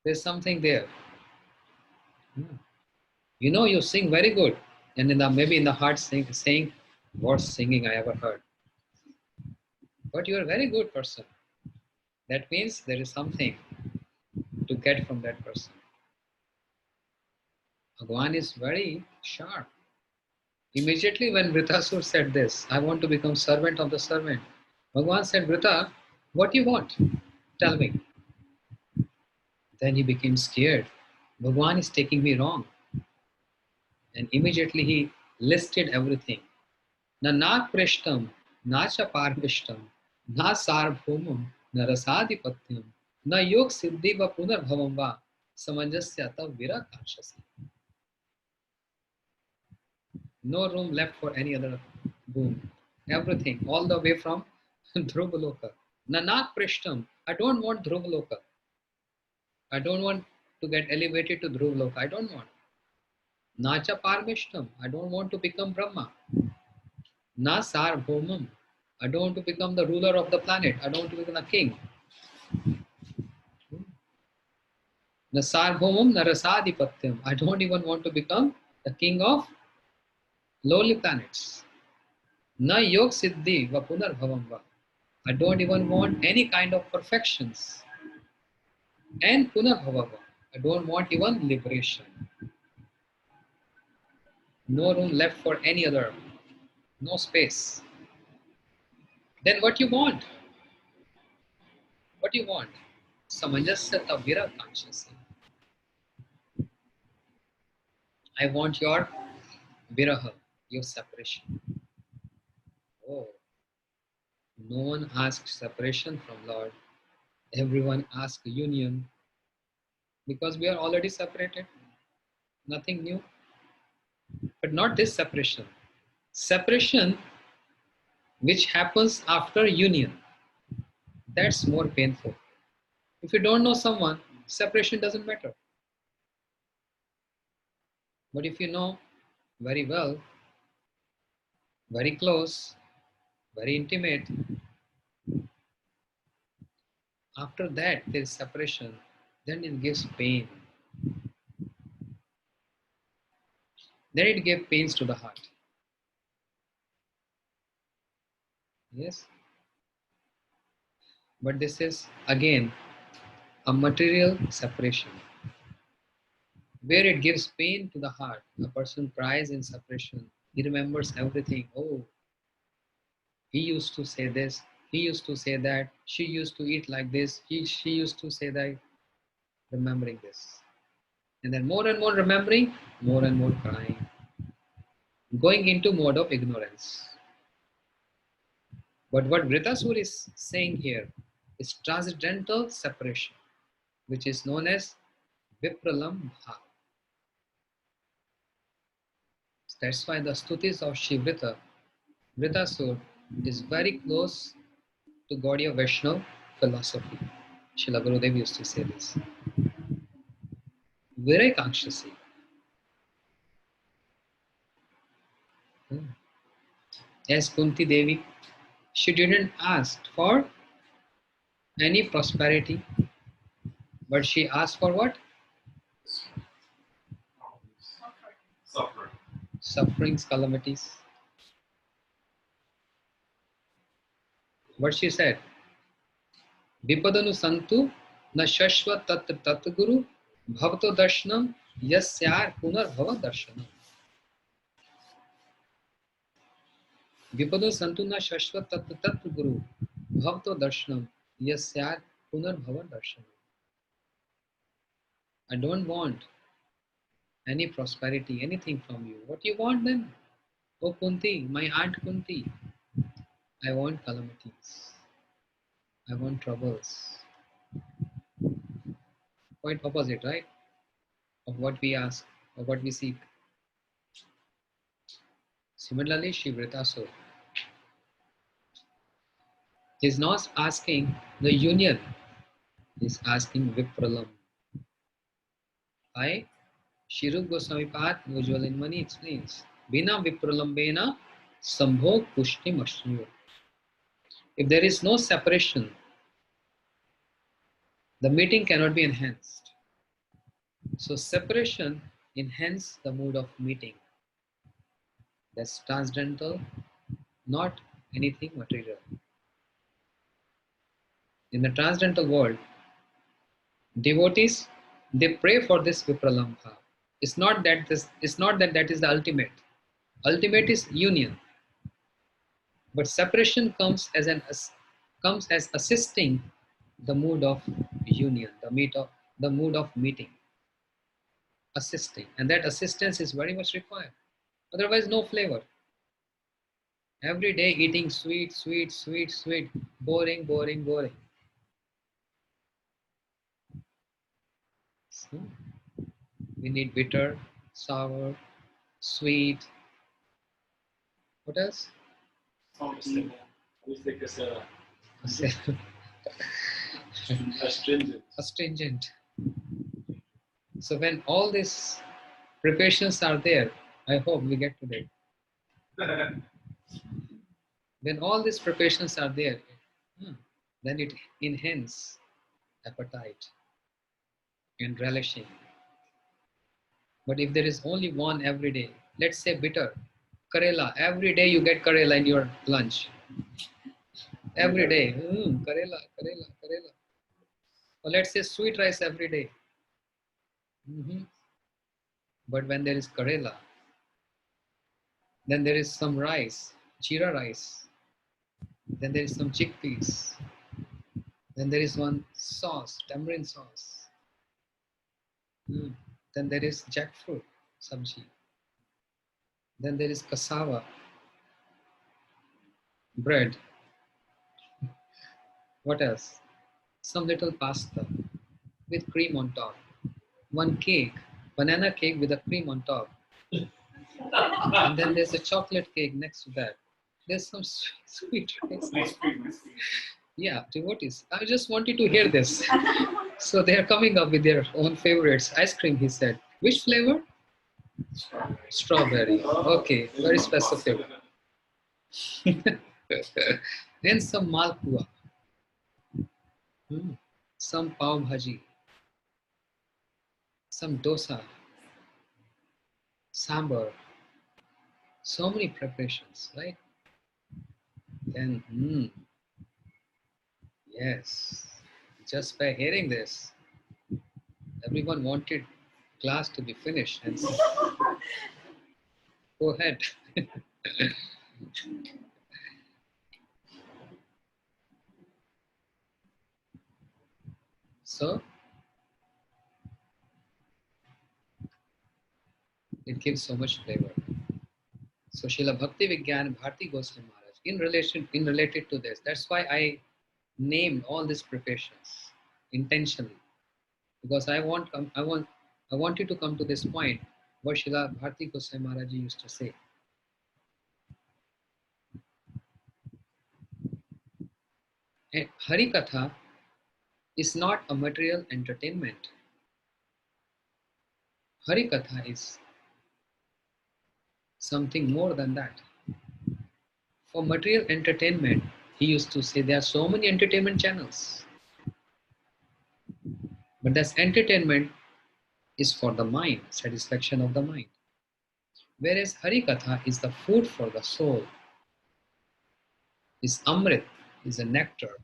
There's something there. Hmm. You know, you sing very good. And in the, maybe in the heart saying, "Worst singing I ever heard." But you're a very good person. That means there is something to get from that person. Bhagwan is very sharp. Immediately when Vritasur said this, "I want to become servant of the servant," Bhagwan said, "Vrita, what do you want? Tell me." Then he became scared. Bhagwan is taking me wrong. And immediately he listed everything. Na nak prishtam, na cha parmishtam, na sarvbhumam, na rasadhipatyam, na yog siddhi va punarbhavam va samanjasya tav virakashasi. No room left for any other boon. Everything, all the way from Dhruvaloka. Nanak Prishtam. I don't want Dhruvaloka. I don't want to get elevated to Dhruvaloka. I don't want. Nacha Parmishtam. I don't want to become Brahma. Na Sarvbhaumam. I don't want to become the ruler of the planet. I don't want to become a king. Na Sarvbhaumam Narasadipatyam. I don't even want to become the king of lowly planets. Na Yog Siddhi va Punarbhavam va. I don't even want any kind of perfections. And Punarbhavava. I don't want even liberation. No room left for any other. No space. Then what you want? What you want? Samanjasya Tavira consciously. I want your viraha, your separation. Oh, no one asks separation from Lord. Everyone asks union because we are already separated. Nothing new. But not this separation. Separation which happens after union. That's more painful. If you don't know someone, separation doesn't matter. But if you know very well, very close, very intimate, after that there is separation, then it gives pain. Then it gives pains to the heart. Yes? But this is again a material separation where it gives pain to the heart. A person cries in separation. He remembers everything. Oh, he used to say this, he used to say that, she used to eat like this, she used to say that, remembering this. And then more and more remembering, more and more crying, going into mode of ignorance. But what Vritasur is saying here is transcendental separation, which is known as Vipralam Bhav. That's why the stutis of Shivrita, Vritasur, is very close to Gaudiya Vaishnava philosophy. Srila Gurudev used to say this. Virakakshasi. As Kunti Devi, she didn't ask for any prosperity, but she asked for what? Suffering. Sufferings, calamities. What she said? Vipadanu santu na shashva tat tat guru bhavato darshanam yasyar punar bhava darshanam. Vipadanu santu na shashva tat tat guru bhavato darshanam yasyar punar bhava darshanam. I don't want any prosperity, anything from you. What you want then? Oh Kunti, my aunt Kunti, I want calamities. I want troubles. Quite opposite, right? Of what we ask or what we seek. Similarly, Shivritaso is not asking the union, he's asking Vipralam. I, Shirup Goswami Path, usual in Mani explains, Bina Vipralambena Sambhog Pushti Mashniyo. If there is no separation, the meeting cannot be enhanced. So separation enhances the mood of meeting. That's transcendental, not anything material. In the transcendental world, devotees, they pray for this Vipralambha. It's not that that is the ultimate. Ultimate is union. But separation comes as assisting the mood of union, the mood of meeting, assisting, and that assistance is very much required. Otherwise, no flavor. Every day eating sweet, sweet, sweet, sweet, boring, boring, boring. So we need bitter, sour, sweet. What else? Salty. I was like astringent. Astringent. So when all these preparations are there, I hope we get to that. When all these preparations are there, then it enhances appetite and relishing. But if there is only one every day, let's say bitter, Karela, every day you get Karela in your lunch. Every day, Karela, Karela, Karela. Or let's say sweet rice every day. But when there is Karela, then there is some rice, jeera rice. Then there is some chickpeas. Then there is one sauce, tamarind sauce. Then there is jackfruit, sabji. Then there is cassava, bread. What else? Some little pasta with cream on top. One cake, banana cake with a cream on top. And then there's a chocolate cake next to that. There's some sweet rice. Ice cream. Yeah, devotees. I just wanted to hear this. So they are coming up with their own favorites. Ice cream, he said. Which flavor? Strawberry. Okay, very specific. Then some malpua. Some pav bhaji. Some dosa. Sambar. So many preparations, right? Then, yes, just by hearing this, everyone wanted class to be finished and so, go ahead. So it gives so much flavor. So Srila Bhakti Vigyan Bharti Goswami Maharaj, related to this, that's why I named all these preparations intentionally, because I want you to come to this point what Srila Bharti Goswami Maharaj used to say. Hari Katha is not a material entertainment. Hari Katha is something more than that. For material entertainment, he used to say there are so many entertainment channels. But this entertainment is for the mind, satisfaction of the mind. Whereas Hari Katha is the food for the soul. Is Amrit, is a nectar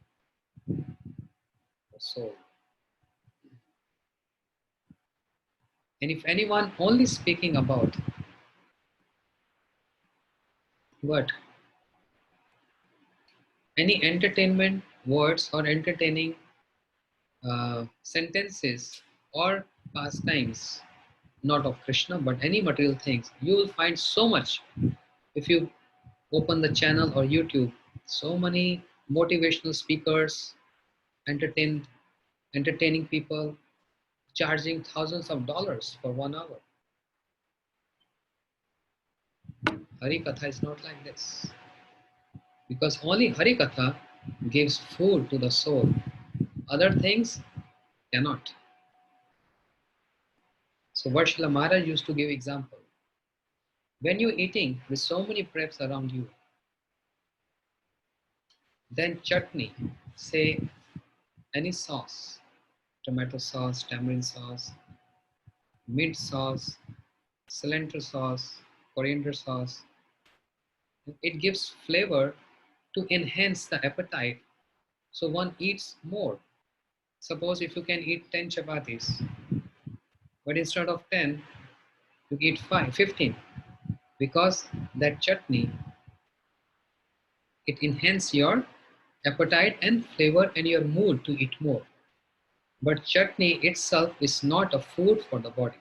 for soul. And if anyone only speaking about what? Any entertainment words or entertaining sentences or pastimes, not of Krishna, but any material things, you will find so much. If you open the channel or YouTube, so many motivational speakers, entertaining people, charging thousands of dollars for 1 hour. Hari Katha is not like this. Because only Hari Katha gives food to the soul. Other things cannot. So what Srila Maharaj used to give example. When you're eating with so many preps around you, then chutney, say any sauce, tomato sauce, tamarind sauce, mint sauce, cilantro sauce, coriander sauce, it gives flavor to enhance the appetite so one eats more. Suppose if you can eat 10 chapatis, but instead of 10, you eat 15 because that chutney, it enhances your appetite and flavor and your mood to eat more. But chutney itself is not a food for the body.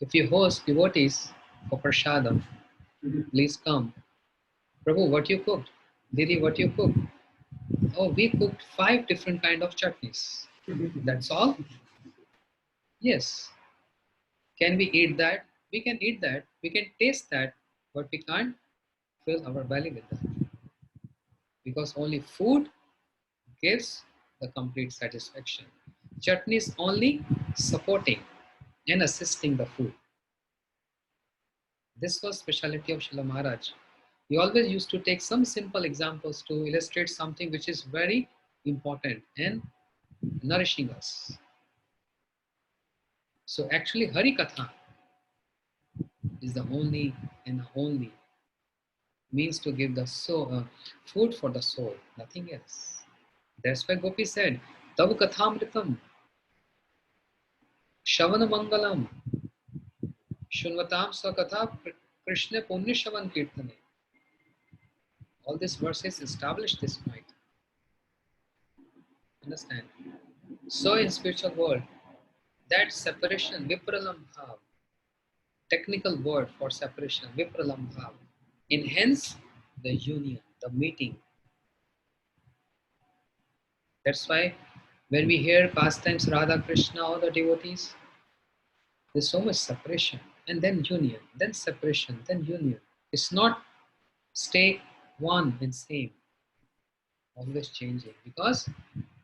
If you host devotees for prasadam, please come. Prabhu, what you cooked? Didi, what you cooked? Oh, we cooked 5 different kind of chutneys. That's all? Yes. Can we eat that? We can eat that. We can taste that, but we can't fill our belly with that. Because only food gives the complete satisfaction. Chutney is only supporting and assisting the food. This was speciality of Srila Maharaj. He always used to take some simple examples to illustrate something which is very important and nourishing us. So actually Hari Katha is the only and only means to give the soul, food for the soul, nothing else. That's why Gopi said, Tav Kathamritam, Shavana Mangalam, Shunvatam Sakatha Krishna Punya Shavan Kirtane. All these verses establish this point. Understand? So in spiritual world, that separation, Vipralam Bhav, technical word for separation, Vipralam Bhav, enhance the union, the meeting. That's why when we hear pastimes Radha Krishna or the devotees, there's so much separation and then union, then separation, then union. It's not stay one and same, always changing because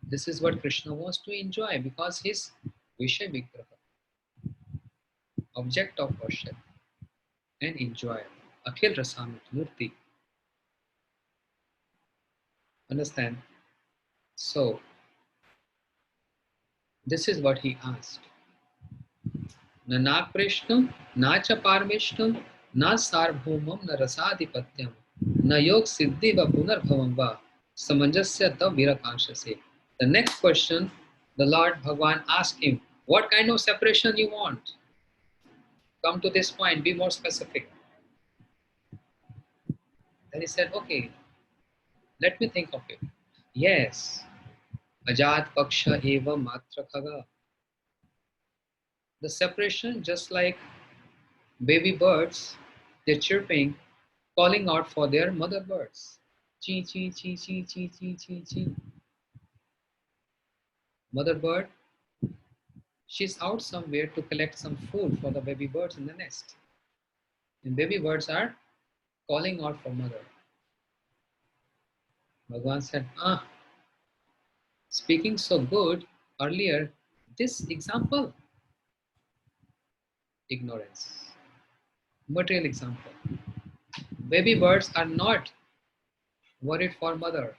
this is what Krishna wants to enjoy because his Vishay Vigraha, object of worship and enjoy, Akhil Rasamit Murti. Understand? So, this is what he asked. Na Naprishtam, na cha Parmeshtam, na Sarvbhumam, na Rasadhipatyam, na Yog Siddhi va Punarbhavam va Samanjasya ta Virakanshase. The next question, the Lord Bhagavan asked him, what kind of separation you want? Come to this point, be more specific. Then he said, okay, let me think of it. Yes, Ajat Paksha Eva Matra Khaga. The separation, just like baby birds, they're chirping, calling out for their mother birds. Chi, chi, chi, chi, chi, chi, chi, chi. Mother bird, she's out somewhere to collect some food for the baby birds in the nest. And baby birds are calling out for mother. Bhagavan said, speaking so good earlier, this example, ignorance. Material example. Baby birds are not worried for mother.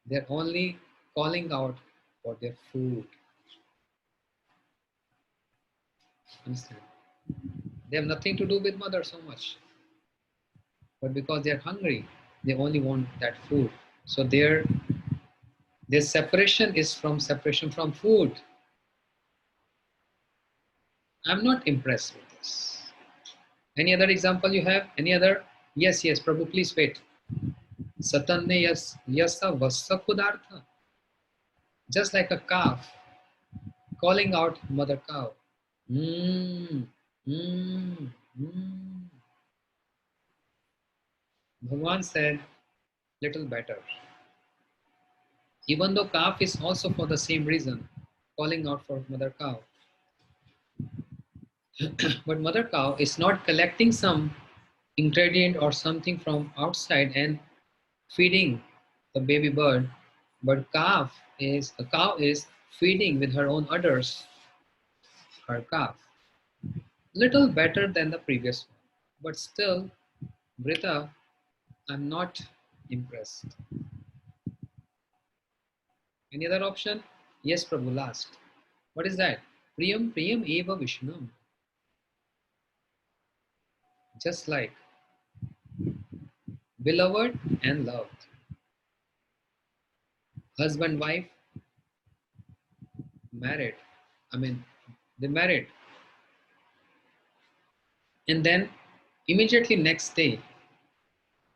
They're only calling out for their food. Understand? They have nothing to do with mother so much. But because they're hungry, they only want that food. So their separation is from separation from food. I'm not impressed with this. Any other example you have? Any other? Yes, Prabhu, please wait. Satanne yasa vassa kudartha. Just like a calf calling out mother cow. Mm, mm, mm. Bhagavan said, little better. Even though calf is also for the same reason, calling out for mother cow. But mother cow is not collecting some ingredient or something from outside and feeding the baby bird, but a cow is feeding with her own udders her calf. Little better than the previous one, but still, Brita, I'm not impressed. Any other option? Yes, Prabhu, last. What is that? Priyam Priyam Eva Vishnam. Just like beloved and loved. Husband, wife, married. I mean, they married. And then immediately next day,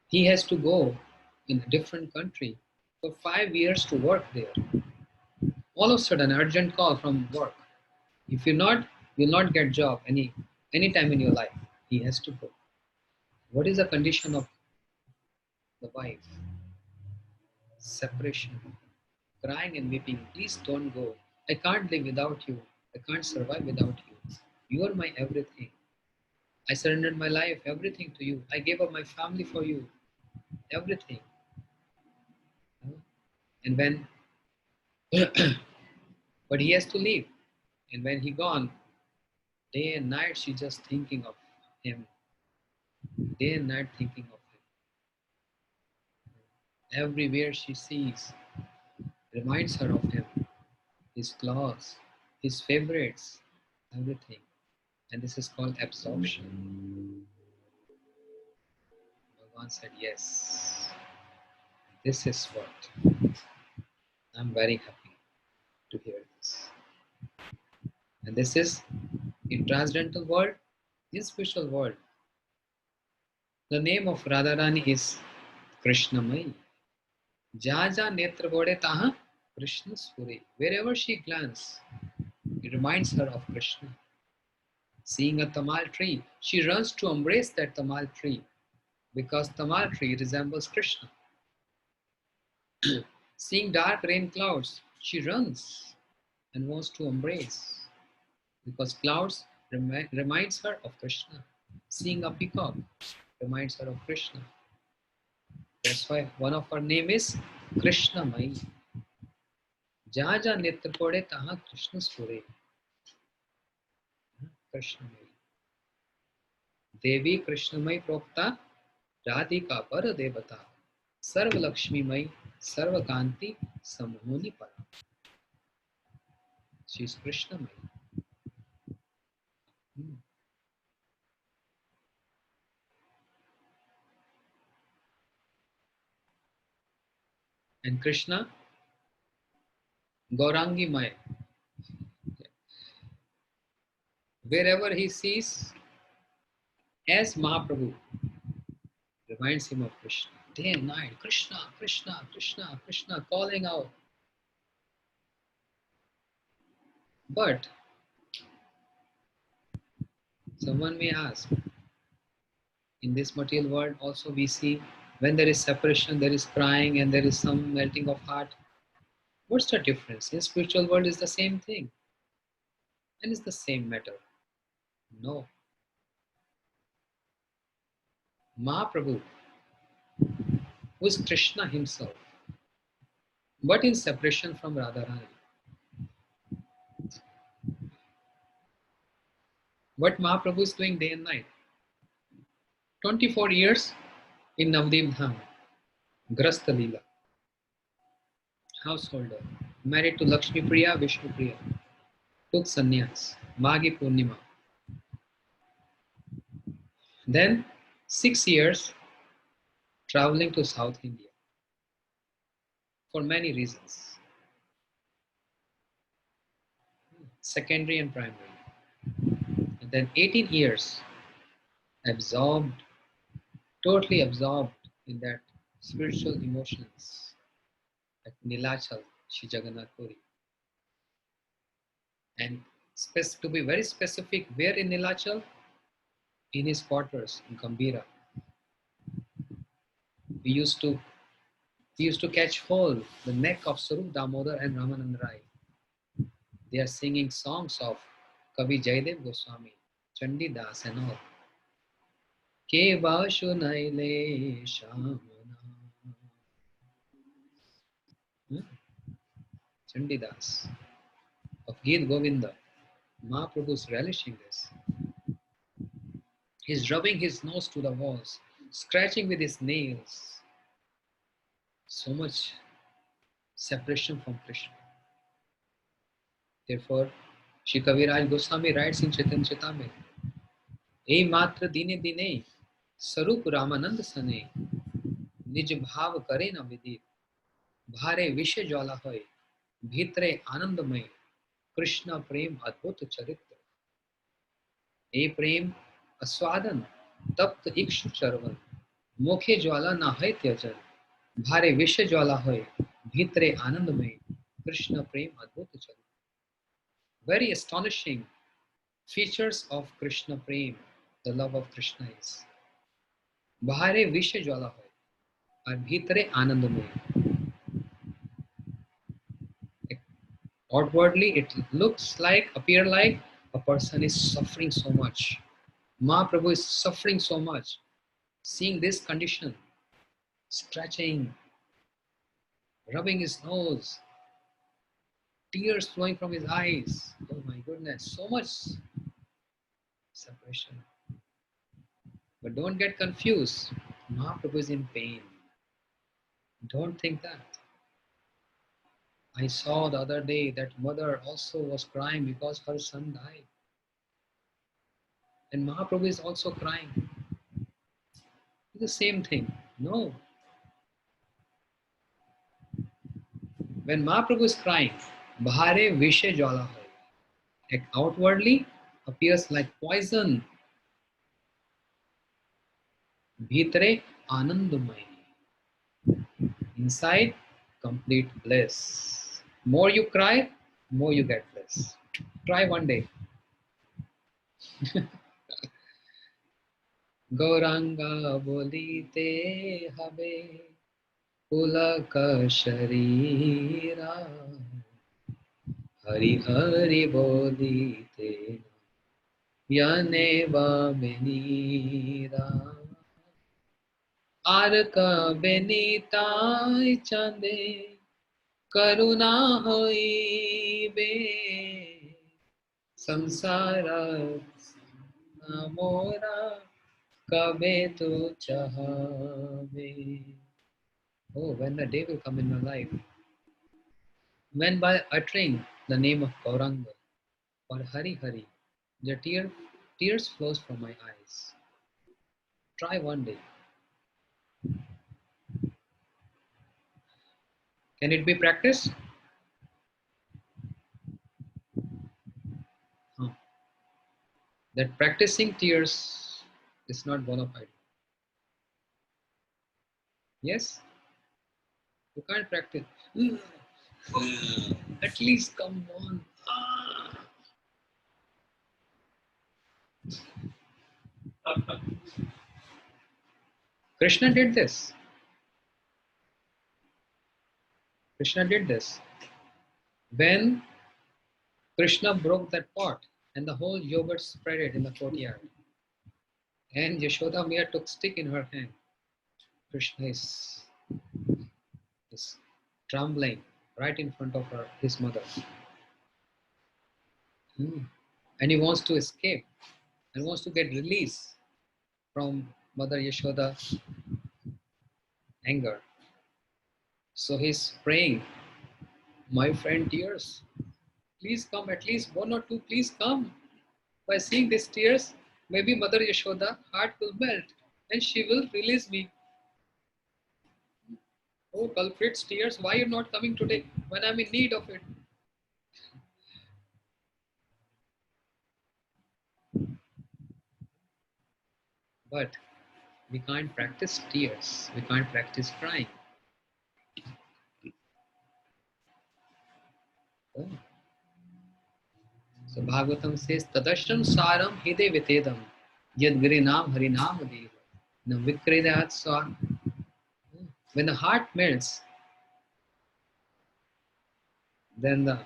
he has to go in a different country for 5 years to work there. All of a sudden, urgent call from work. If you'll not get job any time in your life. He has to go. What is the condition of the wife? Separation, crying and weeping. Please don't go. I can't live without you. I can't survive without you. You are my everything. I surrendered my life, everything to you. I gave up my family for you, everything. And when, but he has to leave. And when he gone, day and night she just thinking of him. Day and night thinking of him. Everywhere she sees, reminds her of him, his clothes, his favorites, everything. And this is called absorption. Bhagavan said, yes, this is what. I'm very happy to hear this. And this is in transcendental world, in spiritual world. The name of Radharani is Krishnamai. Jaja netra bode taha Krishna Sure. Wherever she glances, it reminds her of Krishna. Seeing a tamal tree, she runs to embrace that tamal tree because tamal tree resembles Krishna. Seeing dark rain clouds, she runs and wants to embrace because clouds reminds her of Krishna. Seeing a peacock reminds her of Krishna. That's why one of her name is Krishna Mai. जहाँ जहाँ नेत्र पड़े तहाँ कृष्ण स्फुरे. कृष्णमयी देवी कृष्णमयी प्रोक्ता राधिका पर देवता सर्व लक्ष्मीमयी सर्व कांति समोहनी परा. She is Krishnamay. And Krishna, Gaurangi May. Wherever he sees, as Mahaprabhu reminds him of Krishna. Day and night, Krishna, Krishna, Krishna, Krishna, calling out. But someone may ask, in this material world also we see when there is separation, there is crying and there is some melting of heart. What's the difference? In spiritual world is the same thing and it's the same matter. No. Mahaprabhu, who is Krishna himself, but in separation from Radharani. What Mahaprabhu is doing day and night. 24 years in Navdeep Dham, Grasta Leela, householder, married to Lakshmi Priya, Vishnu Priya, took sannyas, Maghi Purnima. Then 6 years traveling to South India for many reasons, secondary and primary. And then 18 years absorbed, totally absorbed in that spiritual emotions at Nilachal, Shri Jagannath Puri. And to be very specific, where in Nilachal? In his quarters in Gambira. We used to He used to catch hold the neck of Sarup Damodar and Ramanand Rai. They are singing songs of Kavi Jayadev Goswami, Chandi Das and all. Ke Bashu Naile Shamana. Chandi Das of Geet Govinda. Mahaprabhu is relishing this. He's rubbing his nose to the walls, scratching with his nails. So much separation from Krishna. Therefore, Shri Kaviraj Goswami writes in Chaitanya Charitamrita, "Ei matra dine dine, Sarup Ramanand sane, Nij bhav kare na vidit, Bhare vishe jwala hoy, Bhitre anandamay, Krishna prem adbhut charitra. Ei prem aswadan, Tapt ikshu charvan, Mokhe jwala na hai tyajan, Bhare vishe jwala hoy, Bhitre anandamay, Krishna prem adbhut charitra." Very astonishing features of Krishna Prem, the love of Krishna is Bahare Vishe Jwala hoy aur Bhitare Anandamay. Outwardly, it appear like a person is suffering so much. Mahaprabhu is suffering so much. Seeing this condition, stretching, rubbing his nose, tears flowing from his eyes. Oh my goodness, so much separation. But don't get confused. Mahaprabhu is in pain. Don't think that. I saw the other day that mother also was crying because her son died. And Mahaprabhu is also crying. It's the same thing. No. When Mahaprabhu is crying, Bahare Vishe Jwala hoy, outwardly appears like poison. Bhitre Anandamay. Inside, complete bliss. More you cry, more you get bliss. Try one day. Gauranga bolite habe Pulak sharira Hari Hari bolite Yane Benira Arka Benitai Chande Karuna hoibe Samsara Namora Kabe tu chahabe. Oh, when the day will come in my life, when by uttering the name of Gauranga or Hari Hari, the tears flows from my eyes. Try one day. Can it be practiced? Huh. That practicing tears is not bona fide. Yes? You can't practice. At least come on. Krishna did this. Krishna did this. When Krishna broke that pot and the whole yogurt spread it in the courtyard, and Yashoda Maya took stick in her hand, Krishna is trembling right in front of his mother. And he wants to escape and wants to get release from Mother Yashoda's anger. So he's praying, my friend tears, please come, at least one or two, please come. By seeing these tears, maybe Mother Yashoda's heart will melt and she will release me. Oh, culprits, tears, why are you not coming today when I'm in need of it? But we can't practice tears. We can't practice crying. Oh. So Bhagavatam says, Tadashram saram hide vitedam yad girinam harinam deva na vikredat swa. When the heart melts, then the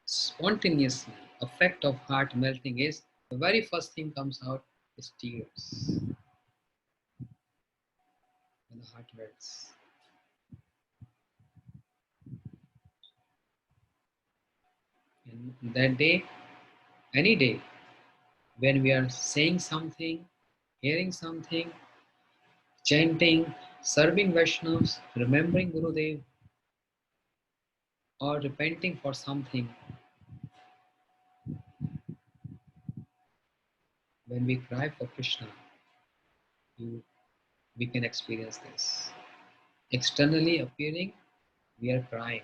spontaneous effect of heart melting is the very first thing comes out is tears when the heart melts. And that day, any day, when we are saying something, hearing something, chanting, serving Vaishnavas, remembering Gurudev, or repenting for something, when we cry for Krishna, we can experience this. Externally appearing, we are crying,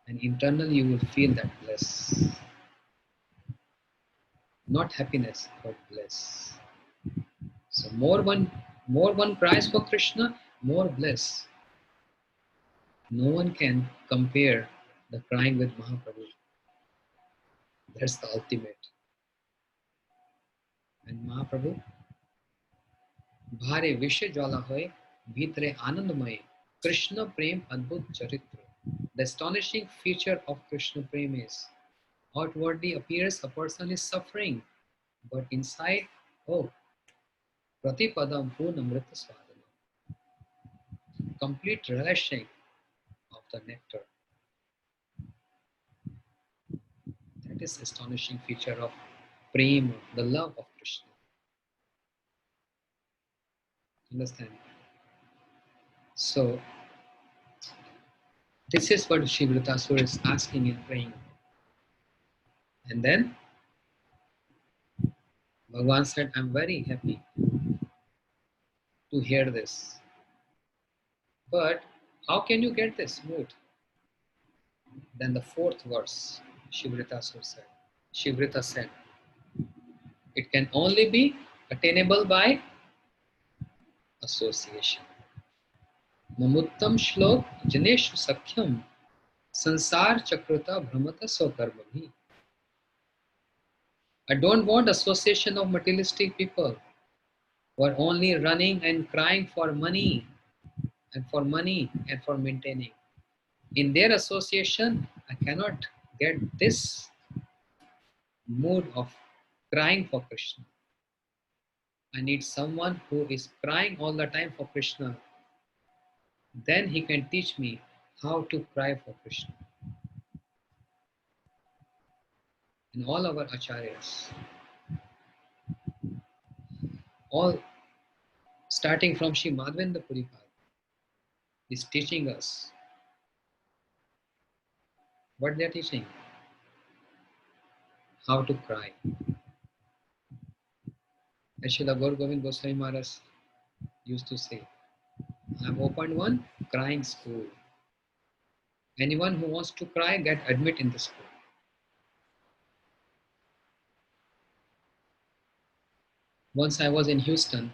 and internally you will feel that bliss. Not happiness, but bliss. So more one cries for Krishna, more bliss. No one can compare the crying with Mahaprabhu. That's the ultimate. And Mahaprabhu, भारे विश्व ज्वाला होए, भीतरे आनंदमय, Krishna Prem Adbhut Charitra. The astonishing feature of Krishna Prem is outwardly appears a person is suffering, but inside, oh, Pratipadam Purnamrita Swadana. Complete relishing of the nectar. That is astonishing feature of Prem, the love of Krishna. Understand? So, this is what Shri Vritasura is asking in praying. And then Bhagavan said, I'm very happy to hear this. But how can you get this mood? Then the fourth verse, Shivrita said, Shivrita said, it can only be attainable by association. Mamuttam shlok janeshu sakhyam sansar chakrata brahmata sokarmabhi. I don't want association of materialistic people who are only running and crying for money and for money and for maintaining. In their association, I cannot get this mood of crying for Krishna. I need someone who is crying all the time for Krishna. Then he can teach me how to cry for Krishna. And all our acharyas, all starting from Sri Madhavendra Puripad, is teaching us what they are teaching. How to cry. As Srila Gaur Govind Goswami Maharaj used to say, I have opened one crying school. Anyone who wants to cry, get admit in the school. Once I was in Houston,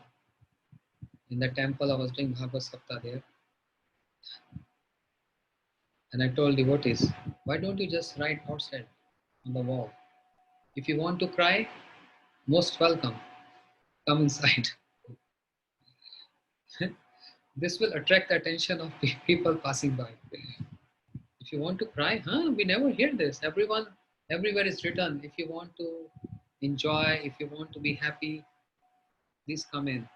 in the temple, I was doing Bhagavat Saptah there. And I told devotees, why don't you just write outside on the wall? If you want to cry, most welcome. Come inside. This will attract the attention of people passing by. If you want to cry, we never hear this. Everywhere is written. If you want to enjoy, if you want to be happy, please come in.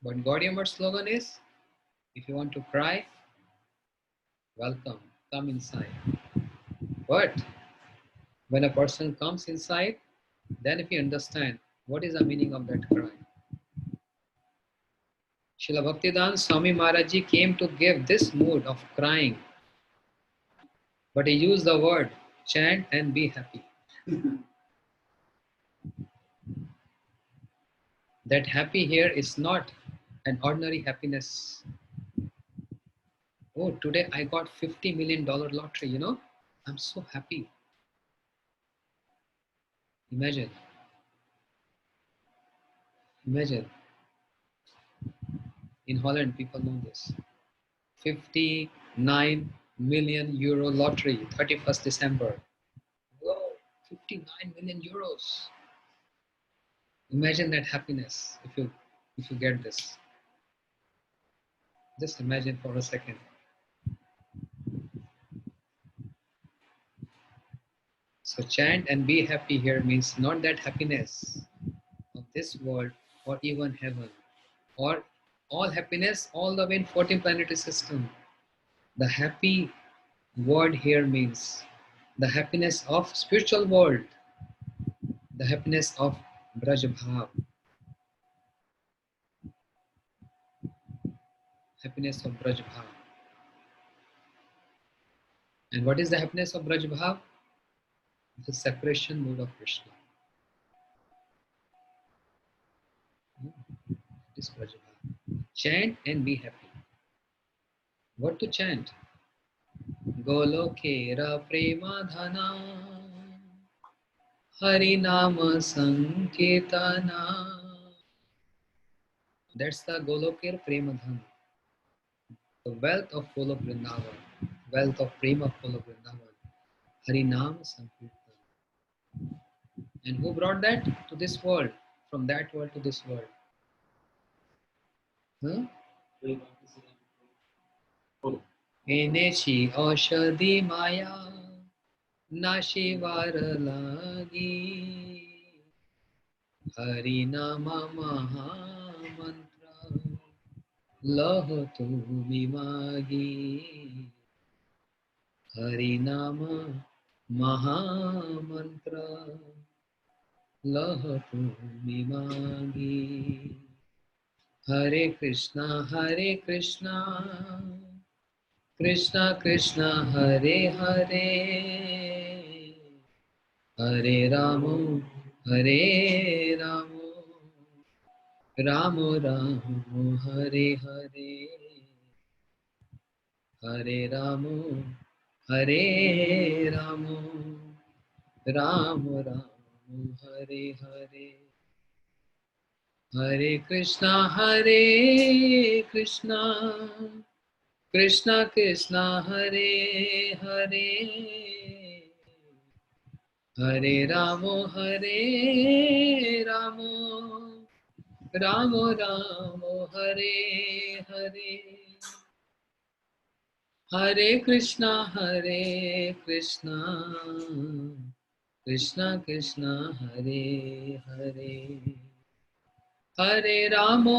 But Gaudiyamar's slogan is, if you want to cry, welcome, come inside. But when a person comes inside, then if you understand what is the meaning of that cry. Srila Bhaktivedanta Swami Maharaj Ji came to give this mood of crying, but he used the word chant and be happy. That happy here is not an ordinary happiness. Oh, today I got $50 million lottery, you know. I'm so happy. Imagine. In Holland, people know this. 59 million euro lottery, 31st December. Whoa, 59 million euros. Imagine that happiness if you get this. Just imagine for a second. So chant and be happy here means not that happiness of this world or even heaven or all happiness all the way in 14 planetary system. The happy word here means the happiness of spiritual world, the happiness of Braj Bhav, happiness of Braj Bhav. And what is the happiness of Braj Bhav? The separation mood of Krishna. It is Braj Bhav. Chant and be happy. What to chant? Golokera prema dhana Hari Nama Sankirtana. That's the Golokera prema dhana. The wealth of Golok Vrindavan, wealth of prema of Golok Vrindavan. Hari Nama Sankirtana. And who brought that to this world? From that world to this world. Huh? Enechi Aushadhi Maya Nashivar Lagi Hari Nama Maha Mantra Laho Tu Mimagi Hari Nama Maha Mantra Laho Tu Mimagi Hare Krishna Krishna Krishna Hare Hare Hare Ramo Ramo Ramo Hare Hare Hare Ramo Ramo Ramo Hare Hare Hare Krishna Krishna Krishna Hare Hare Hare Ramo Ramo Ramo Hare Hare Hare Krishna Krishna Krishna Hare Hare Hare Ramo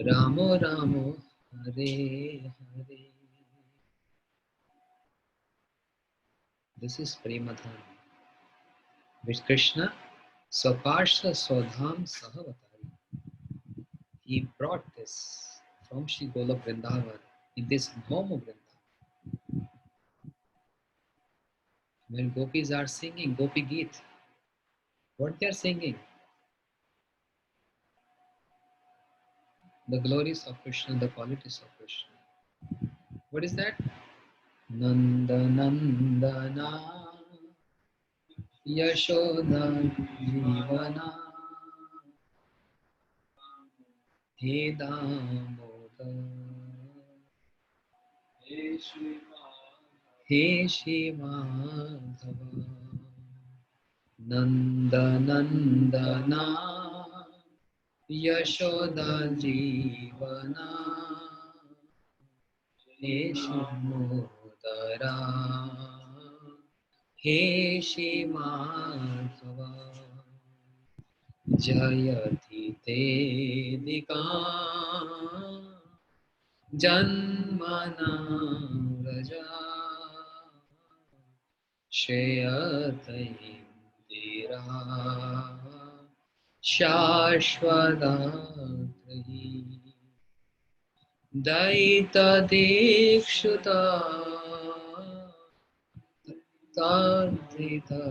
Ramo Ramo Hare Hare. This is Premadhan, which Krishna Swaparsha Swadham Sahavatari. He brought this from Shri Golok Vrindavan in this home of Vrindavan. When gopis are singing Gopi Geet, what they are singing? The glories of Krishna, the qualities of Krishna. What is that? Nanda Nandana Yashoda Jivana He Damoda He Shimadhava Nanda Nandana Yashoda Jivana He Shimodara He Shimadhava Jayati Tedika Janmana Raja Shayata Indira Shashwadatrahi Daita Dikshuta Tadita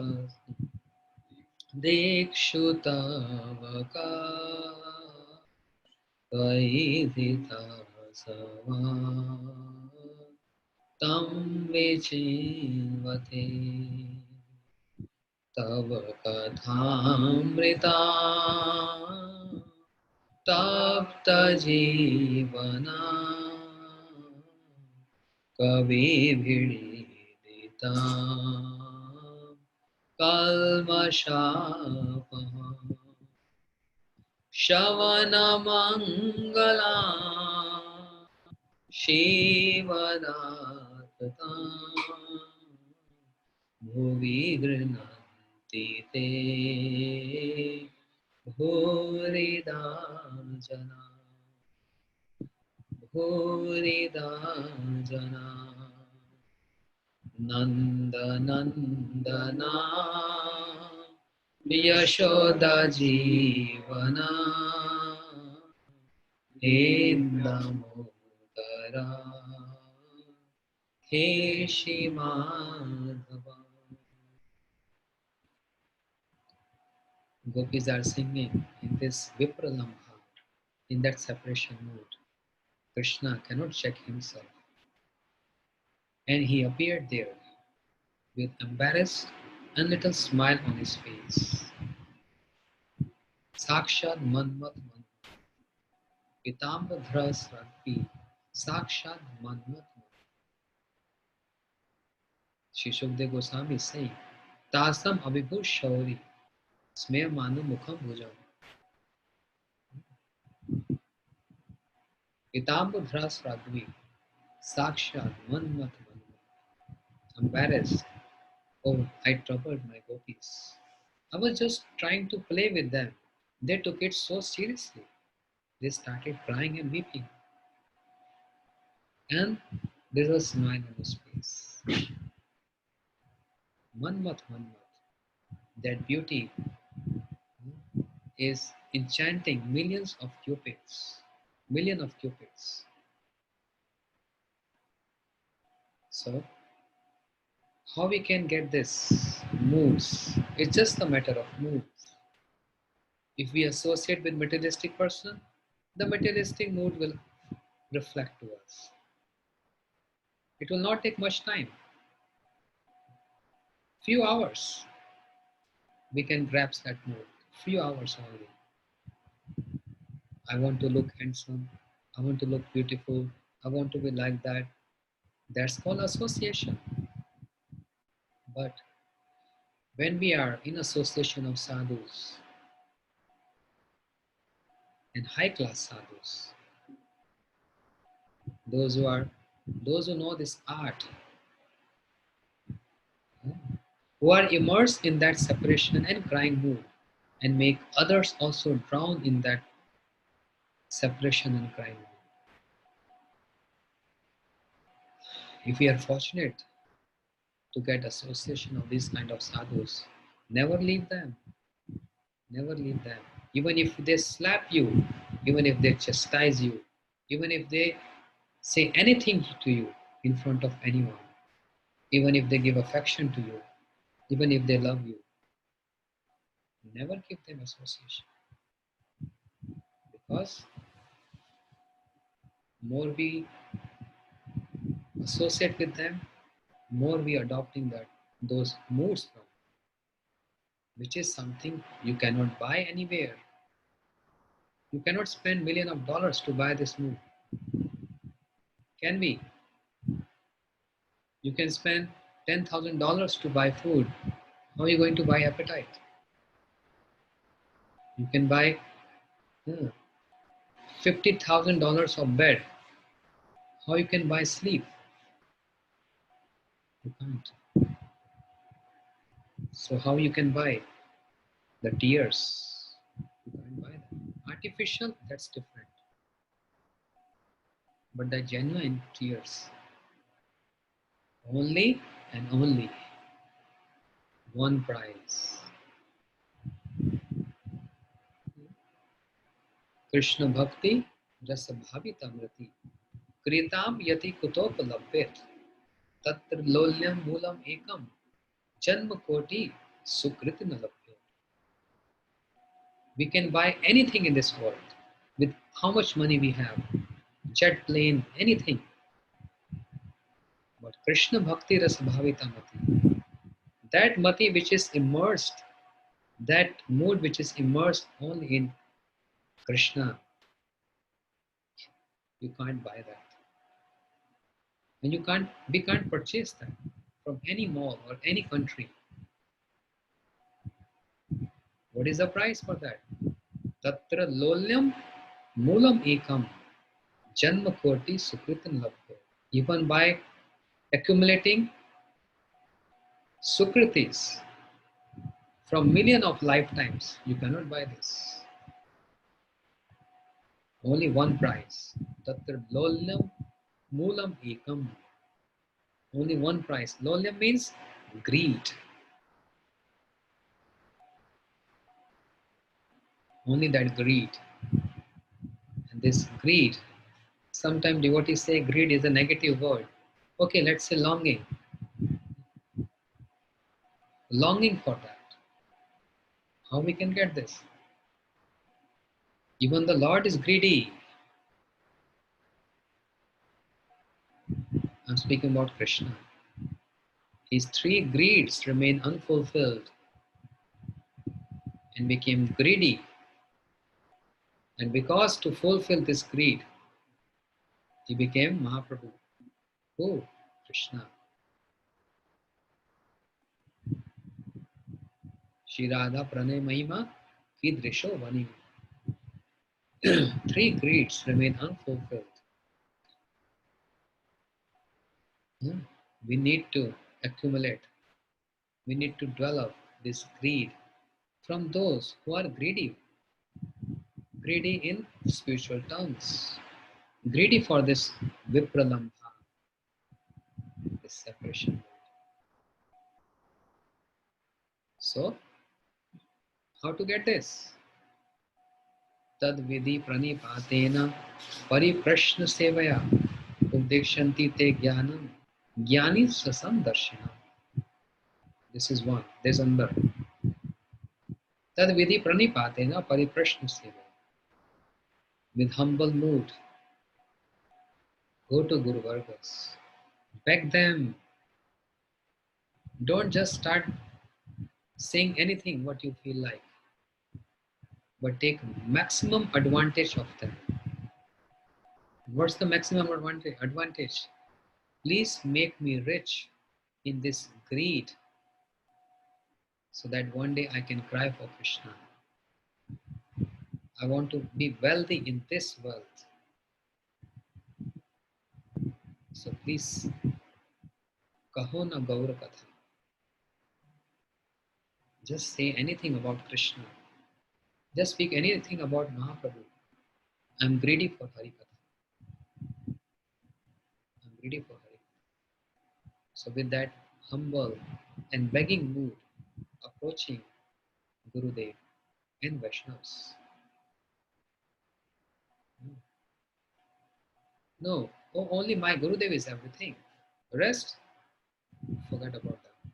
Dikshutavaka Vaidita Sava Tam Vichivate Tava Kathamrita Tapta Jivana Kavi Bhidita Kalmashapaha Shavana Mangala Shivadatata bhuvi grinanti te bhurida jana bhurida jana nanda nandana yashoda jivana Indamodara Keshi Madhava. Gopis are singing in this Vipralamha, in that separation mood. Krishna cannot check himself. And he appeared there with embarrassed and little smile on his face. Sakshat Manmat Man, Pitambadhra Sragvi, Sakshat Manmat Man. Shri Shukdev Goswami is saying, Tasam Abhibhu Shauri, Smeya Manu Mukham Bhujam. Pitambadhra Sragvi, Sakshat Manmat Man. Embarrassed, oh, I troubled my gopis. I was just trying to play with them. They took it so seriously. They started crying and weeping. And there was a smile on his face. Manmat, Manmat. That beauty is enchanting millions of cupids. Million of cupids. So, how we can get this moods? It's just a matter of moods. If we associate with materialistic person, the materialistic mood will reflect to us. It will not take much time. Few hours we can grasp that mood. Few hours only. I want to look handsome. I want to look beautiful. I want to be like that. That's called association. But when we are in association of sadhus and high class sadhus, those who know this art, who are immersed in that separation and crying mood and make others also drown in that separation and crying mood. If we are fortunate to get association of these kind of sadhus, never leave them. Never leave them. Even if they slap you, even if they chastise you, even if they say anything to you in front of anyone, even if they give affection to you, even if they love you, never give them association. Because more we associate with them, more we adopting those moods from, which is something you cannot buy anywhere. You cannot spend millions of dollars to buy this mood. Can we? You can spend $10,000 to buy food. How are you going to buy appetite? You can buy $50,000 of bed. How you can buy sleep? You can't. So how you can buy the tears? You can't buy them. Artificial, that's different. But the genuine tears, only and only one prize. Krishna Bhakti Rasa Bhavitamrati Kritam Yati Kutopalabhyat Tatra Lolyam Mulam Ekam Janma Koti Sukritina Labhyat. We can buy anything in this world with how much money we have, jet plane, anything. But Krishna Bhakti Rasa Bhavitamrati, that mati which is immersed, that mood which is immersed only in Krishna, you can't buy that. And we can't purchase that from any mall or any country. What is the price for that? Tatra lolyam mulam ekam janma koti sukritan labhya. Even by accumulating Sukritis from million of lifetimes. You cannot buy this. Only one price. Tatra lolyam moolam ekam. Only one price. Lolyam means greed. Only that greed. And this greed, sometimes devotees say greed is a negative word. Okay, let's say longing. Longing for that. How we can get this? Even the Lord is greedy. I'm speaking about Krishna. His three greeds remain unfulfilled and became greedy. And because to fulfill this greed, he became Mahaprabhu. Who? Krishna. Shri Radha Pranay Mahima Kidrisho Vani. Three greeds remain unfulfilled. We need to accumulate. We need to develop this greed from those who are greedy. Greedy in spiritual terms. Greedy for this vipralambha, this separation. So, how to get this? Tad vidhi pranipatena pariprashna sevaya updekshanti te jnanam jnani sasam darshanam. This is one. There's another. Tad vidhi pranipatena pariprashna sevaya. With humble mood, go to Guru Vargas. Beg them. Don't just start saying anything what you feel like, but take maximum advantage of them. What's the maximum advantage? Please make me rich in this greed so that one day I can cry for Krishna. I want to be wealthy in this wealth. So please, kaho na gaur katha. Just say anything about Krishna. Just speak anything about Mahaprabhu. I'm greedy for Hari Katha. I'm greedy for Hari Katha. So with that humble and begging mood, approaching Gurudev and Vaishnavas. No, only my Gurudev is everything. The rest, forget about them.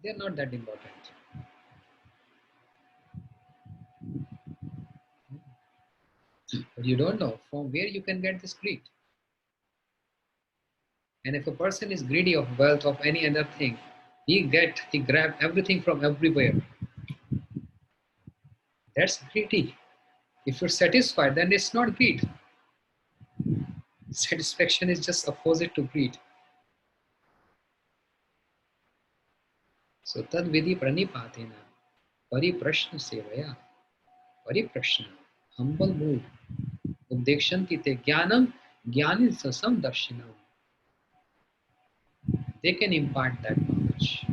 They are not that important. But you don't know from where you can get this greed. And if a person is greedy of wealth, of any other thing, he grab everything from everywhere. That's greedy. If you're satisfied, then it's not greed. Satisfaction is just opposite to greed. So tad vidhi pranipatena pariprashna sevaya. Pariprashna, humble mood. Updekshanti te jnanam jnani sasam darshanam. They can impart that knowledge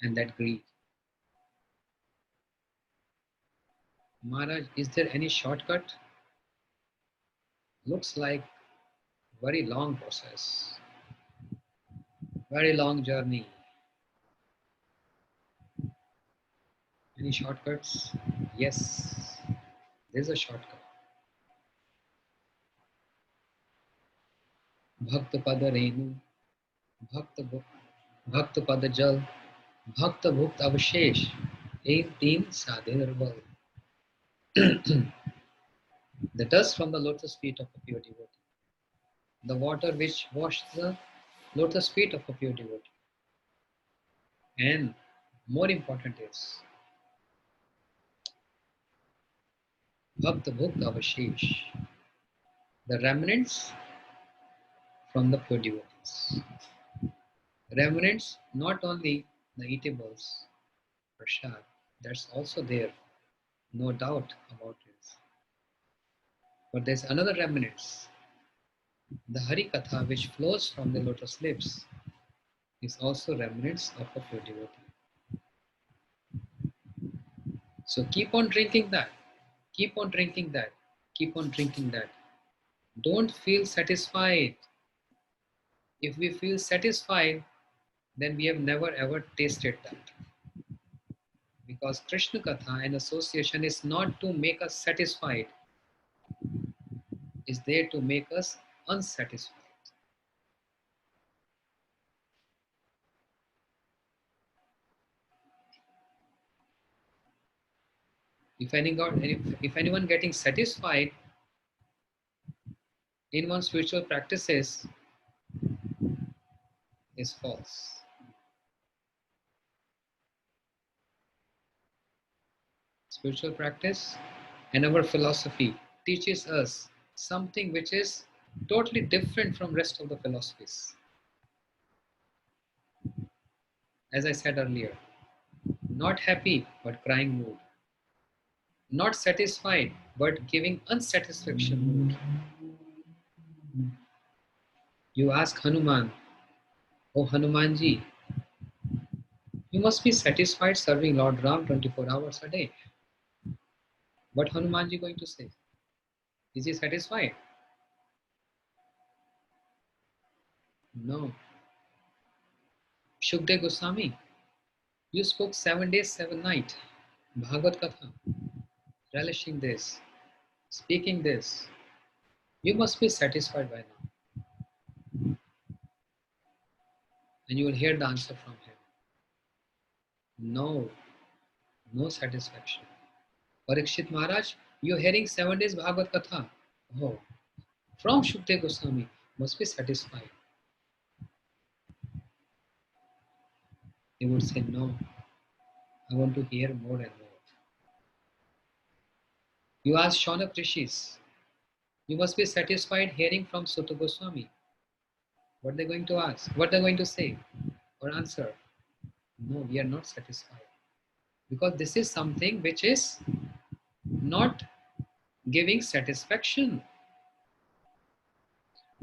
and that greed. Maharaj, is there any shortcut? Looks like very long process, very long journey. Any shortcuts? Yes, there's a shortcut. Bhakta pada renu, bhakta pada jal, bhakta bhukt avashesh, ein teen sadhir bal. The dust from the lotus feet of a pure devotee, the water which washed the lotus feet of a pure devotee, and more important is bhakta bhukt avashesh, the remnants from the pure devotees. Remnants, not only the eatables, prasad, that's also there, no doubt about it. But there's another remnants, the Hari Katha which flows from the lotus lips, is also remnants of a pure devotee. So keep on drinking that. Keep on drinking that. Keep on drinking that. Don't feel satisfied. If we feel satisfied, then we have never ever tasted that. Because Krishna Katha and association is not to make us satisfied, is there to make us unsatisfied. If anyone getting satisfied in one's spiritual practices is false. Spiritual practice and our philosophy teaches us something which is totally different from rest of the philosophies. As I said earlier, not happy but crying mood, not satisfied but giving unsatisfaction mood. You ask Hanuman, "Oh Hanumanji, you must be satisfied serving Lord Ram 24 hours a day." What Hanumanji going to say? Is he satisfied? No. Shukdev Goswami, you spoke 7 days, 7 nights. Bhagavad Katha, relishing this, speaking this. You must be satisfied by now. And you will hear the answer from him. No, no satisfaction. Parikshit Maharaj, you are hearing 7 days Bhagavad Katha. Oh, from Shukdev Goswami, must be satisfied. He would say, no, I want to hear more and more. You ask Shaunak Rishis, you must be satisfied hearing from Sutta Goswami. What they're going to ask, what they're going to say or answer? No, we are not satisfied. Because this is something which is not giving satisfaction.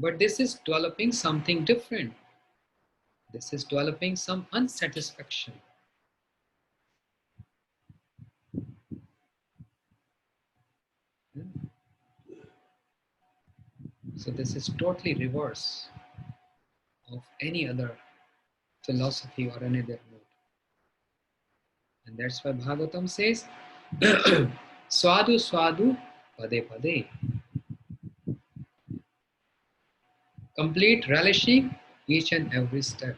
But this is developing something different. This is developing some unsatisfaction. So this is totally reverse of any other philosophy or any other mode. And that's why Bhagavatam says, Swadu Swadu Pade Pade. Complete relishing each and every step.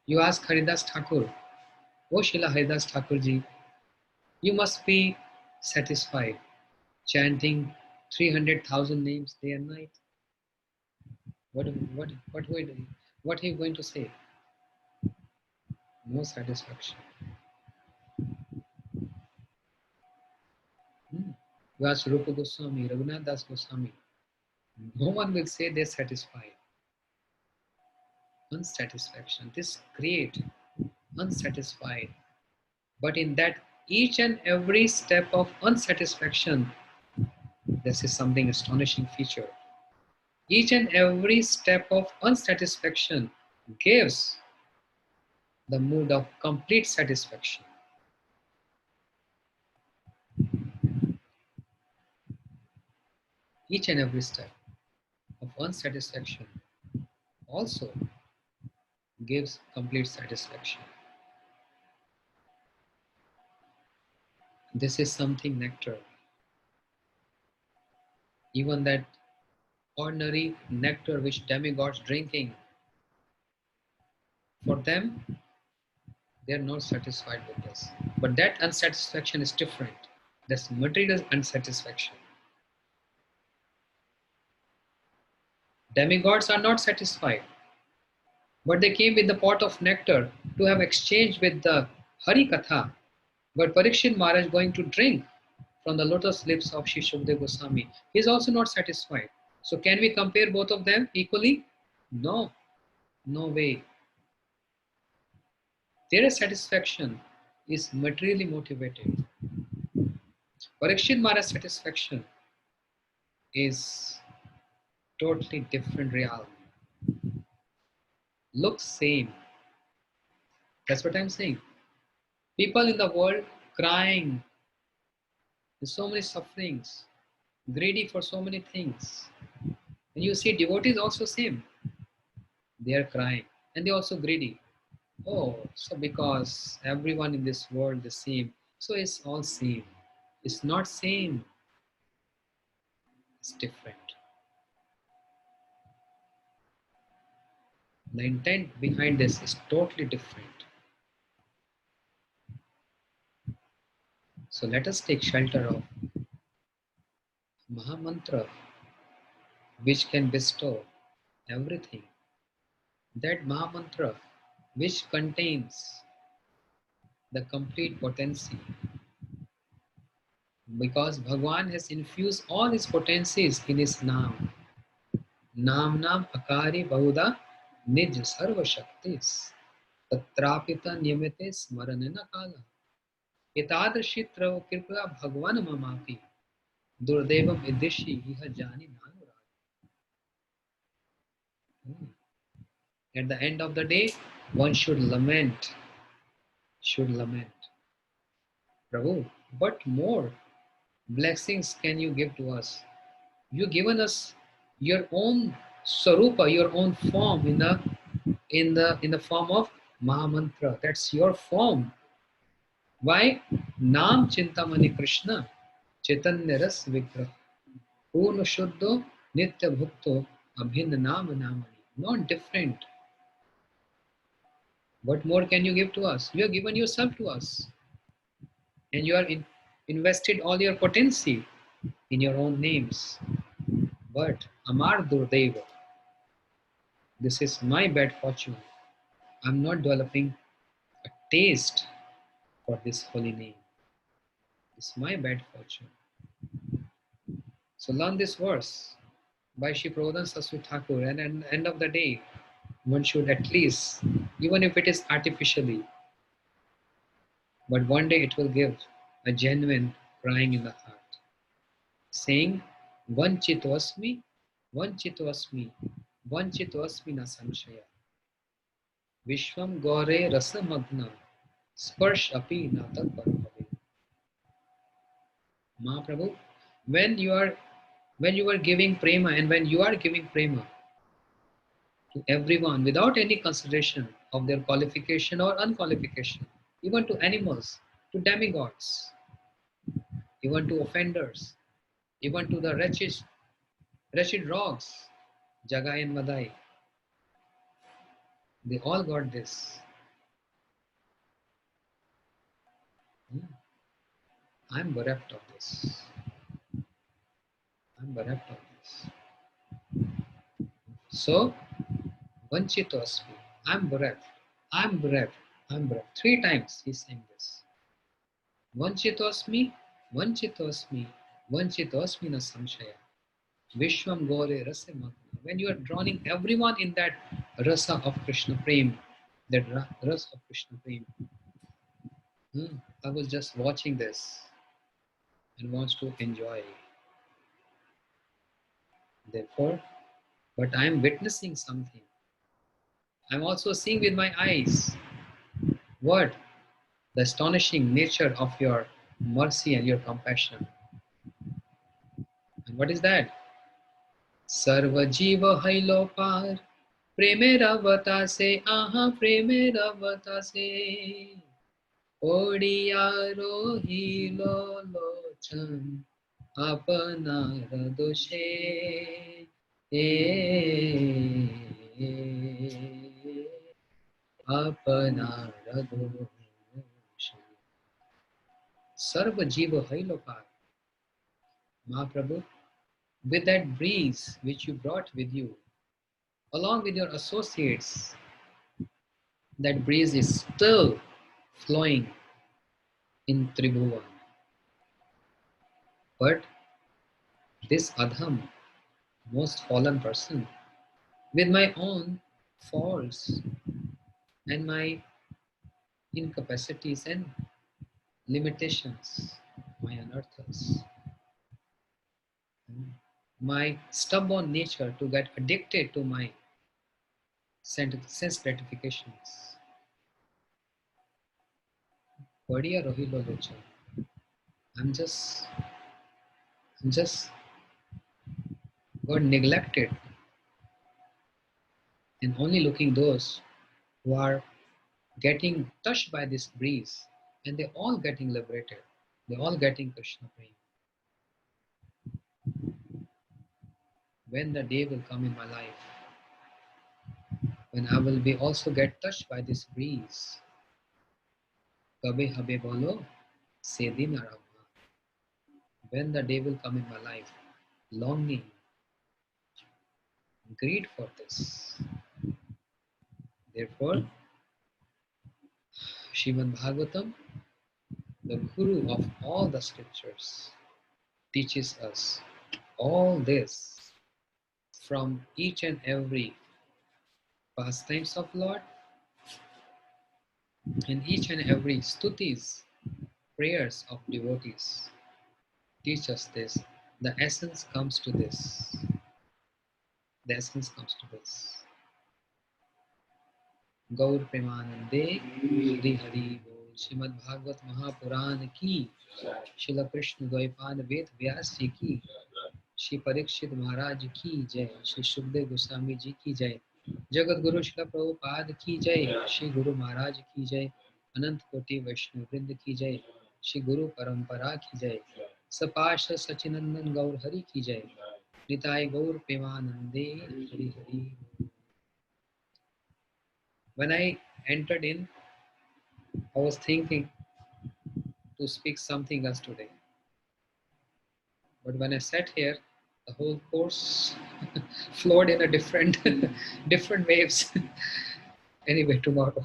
You ask Haridas Thakur, O Srila Haridas Thakur ji, you must be satisfied chanting 300,000 names day and night. What are you going to say? No satisfaction. You ask Rupa Goswami, Raghunath Das Goswami, no one will say they're satisfied. Unsatisfaction. This great unsatisfied. But in that each and every step of unsatisfaction, this is something astonishing feature. Each and every step of unsatisfaction gives the mood of complete satisfaction. Each and every step of unsatisfaction also gives complete satisfaction. This is something nectar. Even that ordinary nectar which demigods drinking, for them, they are not satisfied with this. But that unsatisfaction is different. That's material unsatisfaction. Demigods are not satisfied, but they came with the pot of nectar to have exchanged with the Hari Katha. But Parikshit Maharaj going to drink from the lotus lips of Shri Shukdev Goswami. He is also not satisfied. So can we compare both of them equally? No, no way. Their satisfaction is materially motivated. Parikshit Maharaj's satisfaction is totally different realm. looks same. That's what I'm saying. People in the world crying, with so many sufferings, greedy for so many things. And you see devotees also same. They are crying and they also greedy. Oh, so because everyone in this world the same, so it's all same. It's not same, it's different. The intent behind this is totally different. So let us take shelter of Mahamantra, which can bestow everything. That Mahamantra, which contains the complete potency, because Bhagwan has infused all his potencies in his Naam. Naam Naam Akari Bahuda Nij Sarva Shaktis Tatrapita Niyamite Smaranena Kala Etadashi Trav Kripa Bhagwan Mamapi Durdevam Idishi Iha Jani Nanurag. At the end of the day, one should lament, Prabhu, what more blessings can you give to us? You've given us your own sarupa, your own form in the form of Mahamantra. That's your form. Why? Naam Chintamani Krishna Chaitanya Ras Vigrah Purna Shuddho Nitya Bhukto Abhinna Nama Namani. Not different. What more can you give to us? You have given yourself to us. And you are invested all your potency in your own names. But Amar Durdeva, this is my bad fortune. I'm not developing a taste for this holy name. It's my bad fortune. So learn this verse by Shri Prabodhan Saraswati Thakur, and at the end of the day, one should at least, even if it is artificially, but one day it will give a genuine crying in the heart, saying, Vanchitvasmi, Vanchitvasmi, Vanchitvasmi na samshaya. Vishwam Gaure Rasamagna, Sparsh Api Natak Bharabhave. Mahaprabhu, when you are giving prema and when you are giving prema to everyone without any consideration of their qualification or unqualification, even to animals, to demigods, even to offenders, even to the wretched rogues, Jagai and Madai, they all got this. I'm bereft of this. I'm bereft of this. So, Vanchito Asmi, I'm bereft, I'm bereft, I'm bereft. 3 times he's saying this. Vanchito Asmi, Vanchito Asmi, Vanchito Asmi na samshaya. Vishwam Gore Rasa Magna. When you are drowning everyone in that rasa of Krishna Prem, that rasa of Krishna Prem. I was just watching this and wants to enjoy. Therefore, but I am witnessing something. I'm also seeing with my eyes. What? The astonishing nature of your mercy and your compassion. And what is that? Sarva jiva hailo par preme ravata se aha preme ravata se Odiya rohilo lochan apana radoshe apana radoshe Sarva jiva hailo par Mahaprabhu, with that breeze which you brought with you, along with your associates, that breeze is still flowing in Tribhuvan. But this Adham, most fallen person, with my own faults and my incapacities and limitations, my anarthas, my stubborn nature to get addicted to my sense gratifications. बढ़िया रहिलो लोचा. I'm just got neglected and only looking those who are getting touched by this breeze, and they're all getting liberated. They're all getting Krishna prema. When the day will come in my life, when I will be also get touched by this breeze, kabe habe bolo, se din arabha. When the day will come in my life, longing, greed for this. Therefore, Srimad Bhagavatam, the guru of all the scriptures, teaches us all this from each and every pastimes of Lord and each and every stutis, prayers of devotees. Teach us this. The essence comes to this. The essence comes to this. Gaur Premanande Hari Hari Bol. Srimad Bhagavat Mahapuran ki, Srila Krishna Dvaipad Ved Vyas ji ki, Shri Parikshit Maharaj ki jai, Shri Shukdev Goswami ji ki jai, Jagat Guru Srila Prabhupada ki jai, Shri Guru Maharaj ki jai, Anant Koti Vaishnav Vrind ki jai, Shri Guru Parampara ki jai, Sapasha Sachinandan Gaur Hari ki jai, Nitai Gaur Premanande Hari Hari. When I entered in, I was thinking to speak something else today. But when I sat here, the whole course flowed in a different different waves. Anyway, tomorrow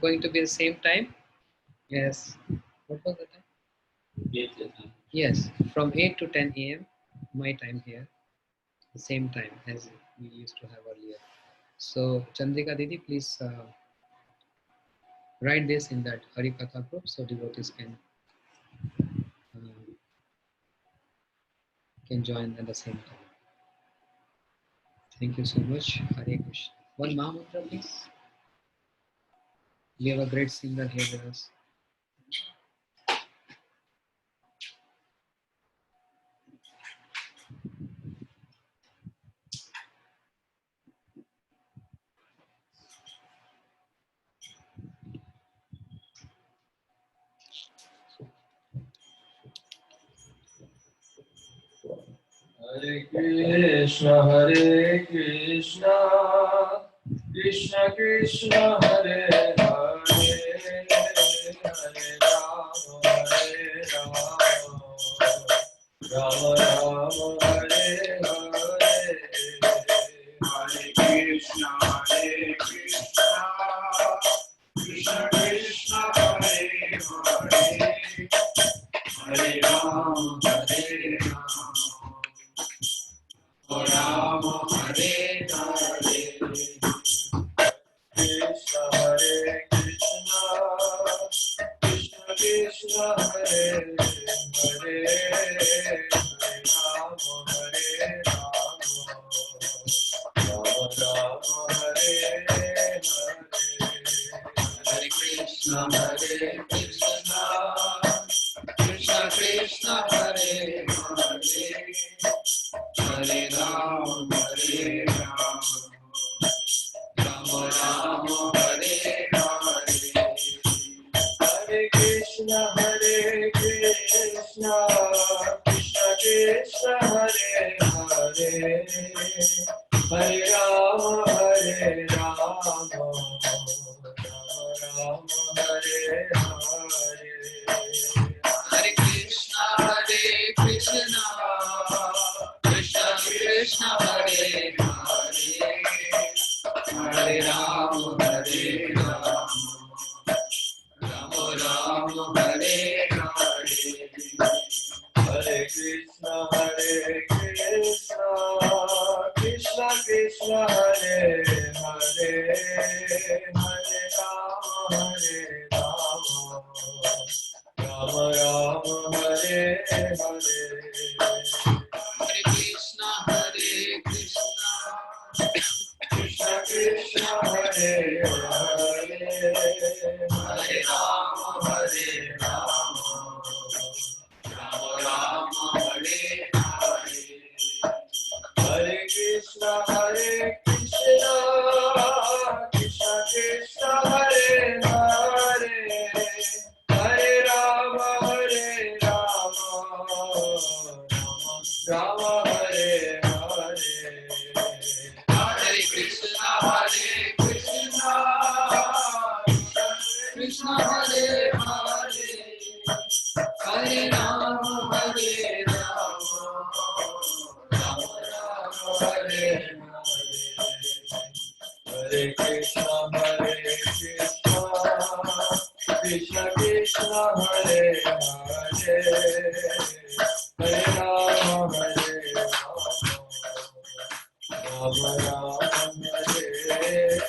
going to be the same time. Yes. What was the time? Yes, from 8 to 10 a.m. my time here, the same time as we used to have earlier. So Chandrika Didi, please write this in that Harikatha group so devotees can join at the same time. Thank you so much. Hare Krishna. One Mahamantra, please. We have a great singer here with us. Hare Krishna, Krishna Krishna, Hare Hare, Hare Rama, Rama Rama, Hare Hare. Hare Krishna, Krishna Krishna, Hare Hare, Hare Rama, Hare Rama, Rama Hare Hare. Krishna Hare Krishna, Krishna Krishna Hare Hare, Hare Rama Hare Rama, Rama Rama Hare Hare. Hare Krishna, Krishna Krishna Hare Hare, Hare Rama Hare Rama, Rama Rama Hare Hare. Hare Krishna, Krishna Krishna Hare Hare, Hare Rama Hare Rama, Rama Rama Hare Hare. Hare Krishna, Krishna Krishna Hare Hare, Hare Rama Hare Rama, Rama Rama Hare Hare. Hare Krishna, Krishna Krishna Hare Hare, Hare Rama Hare Rama, Rama Rama Hare Hare. Hare Krishna, Krishna Hare Rama, Hare Rama, Rama Rama, Hare Hare, Hare Krishna, Krishna Krishna, Hare Hare, Hare Rama, Rama Hare Hare, Hare Krishna, Krishna Krishna, Hare Hare, Hare Rama, Rama Rama, Hare Hare,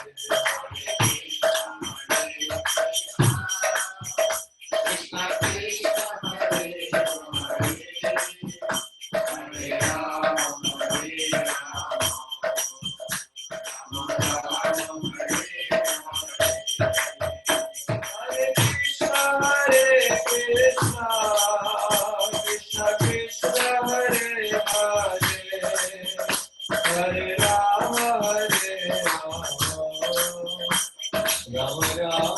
Hare Krishna, Krishna Krishna, Hare Hare, Hare Rama, Rama Rama,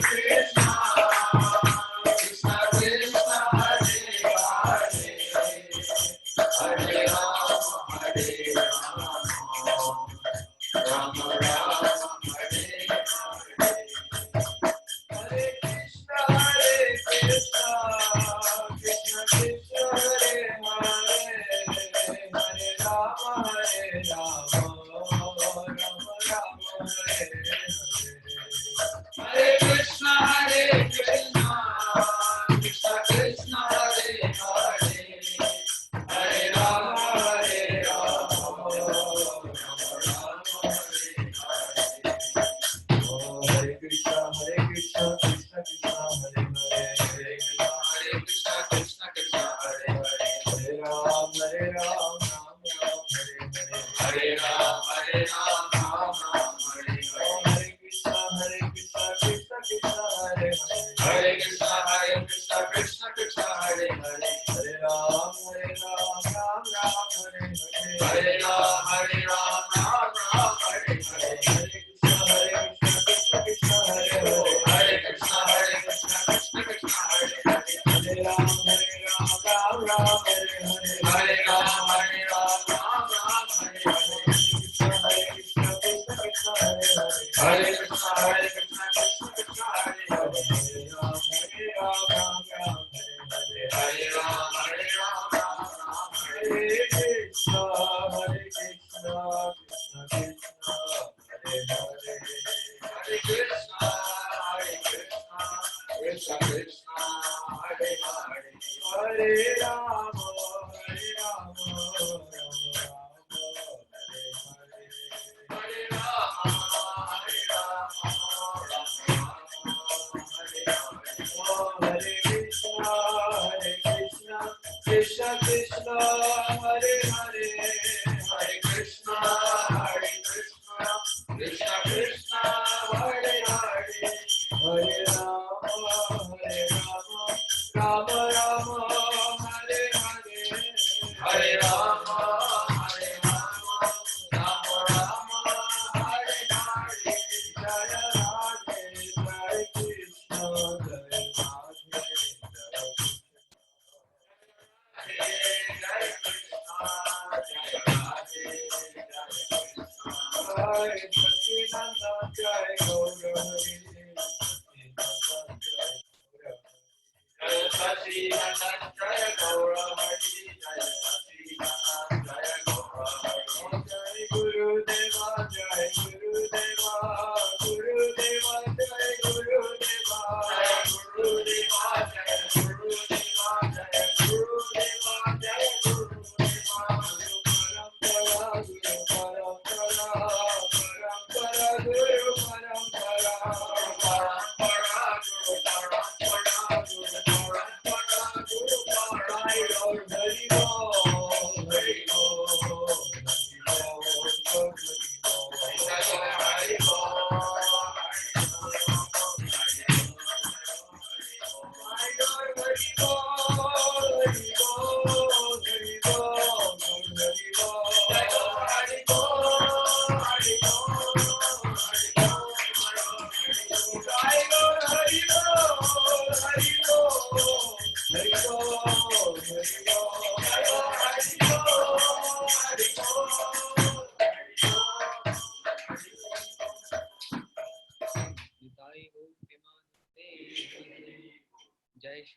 Hare Hare. Krishna Krishna, Hare Hare, Hare Rama,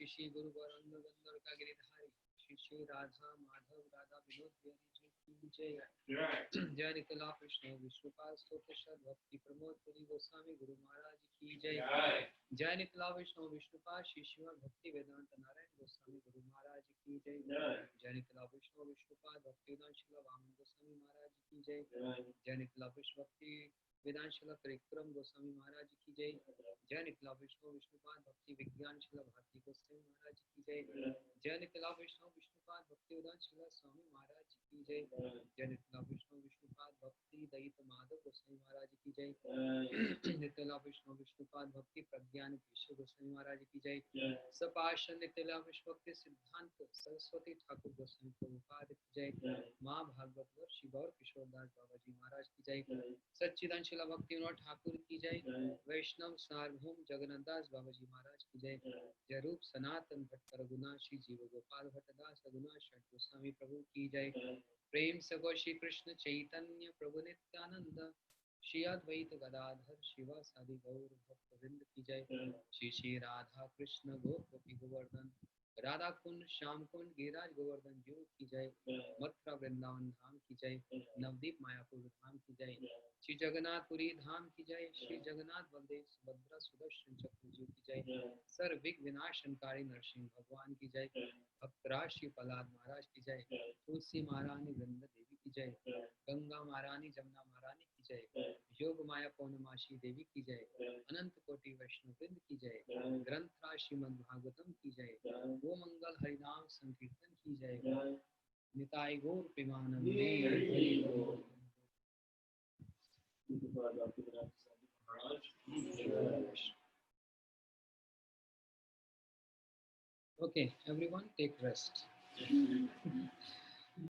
Shri Shri गुरु गौरांग गंधर्व का गिरिधारी श्री श्री राधा माधव राधा विनोद बिहारी जी की जय। जय निकला कृष्ण विष्णुपाद स्तोत्र शत भक्ति प्रमोद पुरी गोस्वामी गुरु महाराज की जय। जय निकला विष्णु विष्णुपाद श्री श्रीमद् भक्ति वेदांत नारायण गोस्वामी गुरु महाराज की जय। जय निकला विष्णु विष्णुपाद भक्ति वेदांत शिला वामन गोस्वामी महाराज की जय। जय निकला विष्णु भक्ति वेदांत शिला त्रिक्रम गोस्वामी महाराज की जय। जय निकला विष्णु विष्णुपाद भक्ति विज्ञान शिला भारती गोस्वामी महाराज की जय। जय निकला विष्णु विष्णुपाद भक्ति वेदांत शिला स्वामी महाराज की जय। जय निकला विष्णु विष्णुपाद भक्ति दयित माधव गोस्वामी महाराज की जय। निकला विष्णु विष्णुपाद भक्ति प्रज्ञान केशव गोस्वामी महाराज की जय। सपाशन निकला विष्णु भक्ति सिद्धांत सरस्वती ठाकुर गोस्वामी प्रभुपाद की जय। माँ भागवत वर्षि गौर किशोरदास बाबा जी महाराज की जय। सच्चिदानंद शिला भक्ति विनोद ठाकुर की जय। वैष्णव सार्वभौम जगन्नाथ दास बाबा जी महाराज की जय। जय रूप सनातन भट्ट रघुनाथ श्री जीव गोपाल भट्टदास रघुनाथ षट गोस्वामी प्रभु की जय। प्रेम से गो श्री कृष्ण चैतन्य प्रभु नित्यानंद श्री अद्वैत गदाधर शिवासादि गौर भक्त वृंद की जय। श्री श्री राधा कृष्ण गोपी गोवर्धन राधा कुंड श्याम कुंड गिरिराज गोवर्धन जीव की जय। मथुरा वृंदावन धाम की जय। नवदीप मायापुर धाम की जय। श्री जगन्नाथपुरी धाम की जय। श्री जगन्नाथ बलदेव सुभद्रा सुदर्शन चक्र जीव की जय। सर्व विघ्न विनाशनकारी नरसिंह भगवान की जय। भक्तराज श्री प्रहलाद महाराज की जय। तुलसी महारानी वृंद देवी की जय। गंगा महारानी जमुना महारानी की जय। योग माया पौर्णमासी देवी की जय। अनंत कोटि वैष्णव वृंद की जय। ग्रंथराज श्रीमद् भागवतम की जय। गो मंगल हरिनाम संकीर्तन की जय। निताय गौर प्रेमानंदे हरि बोल। Okay, everyone take rest.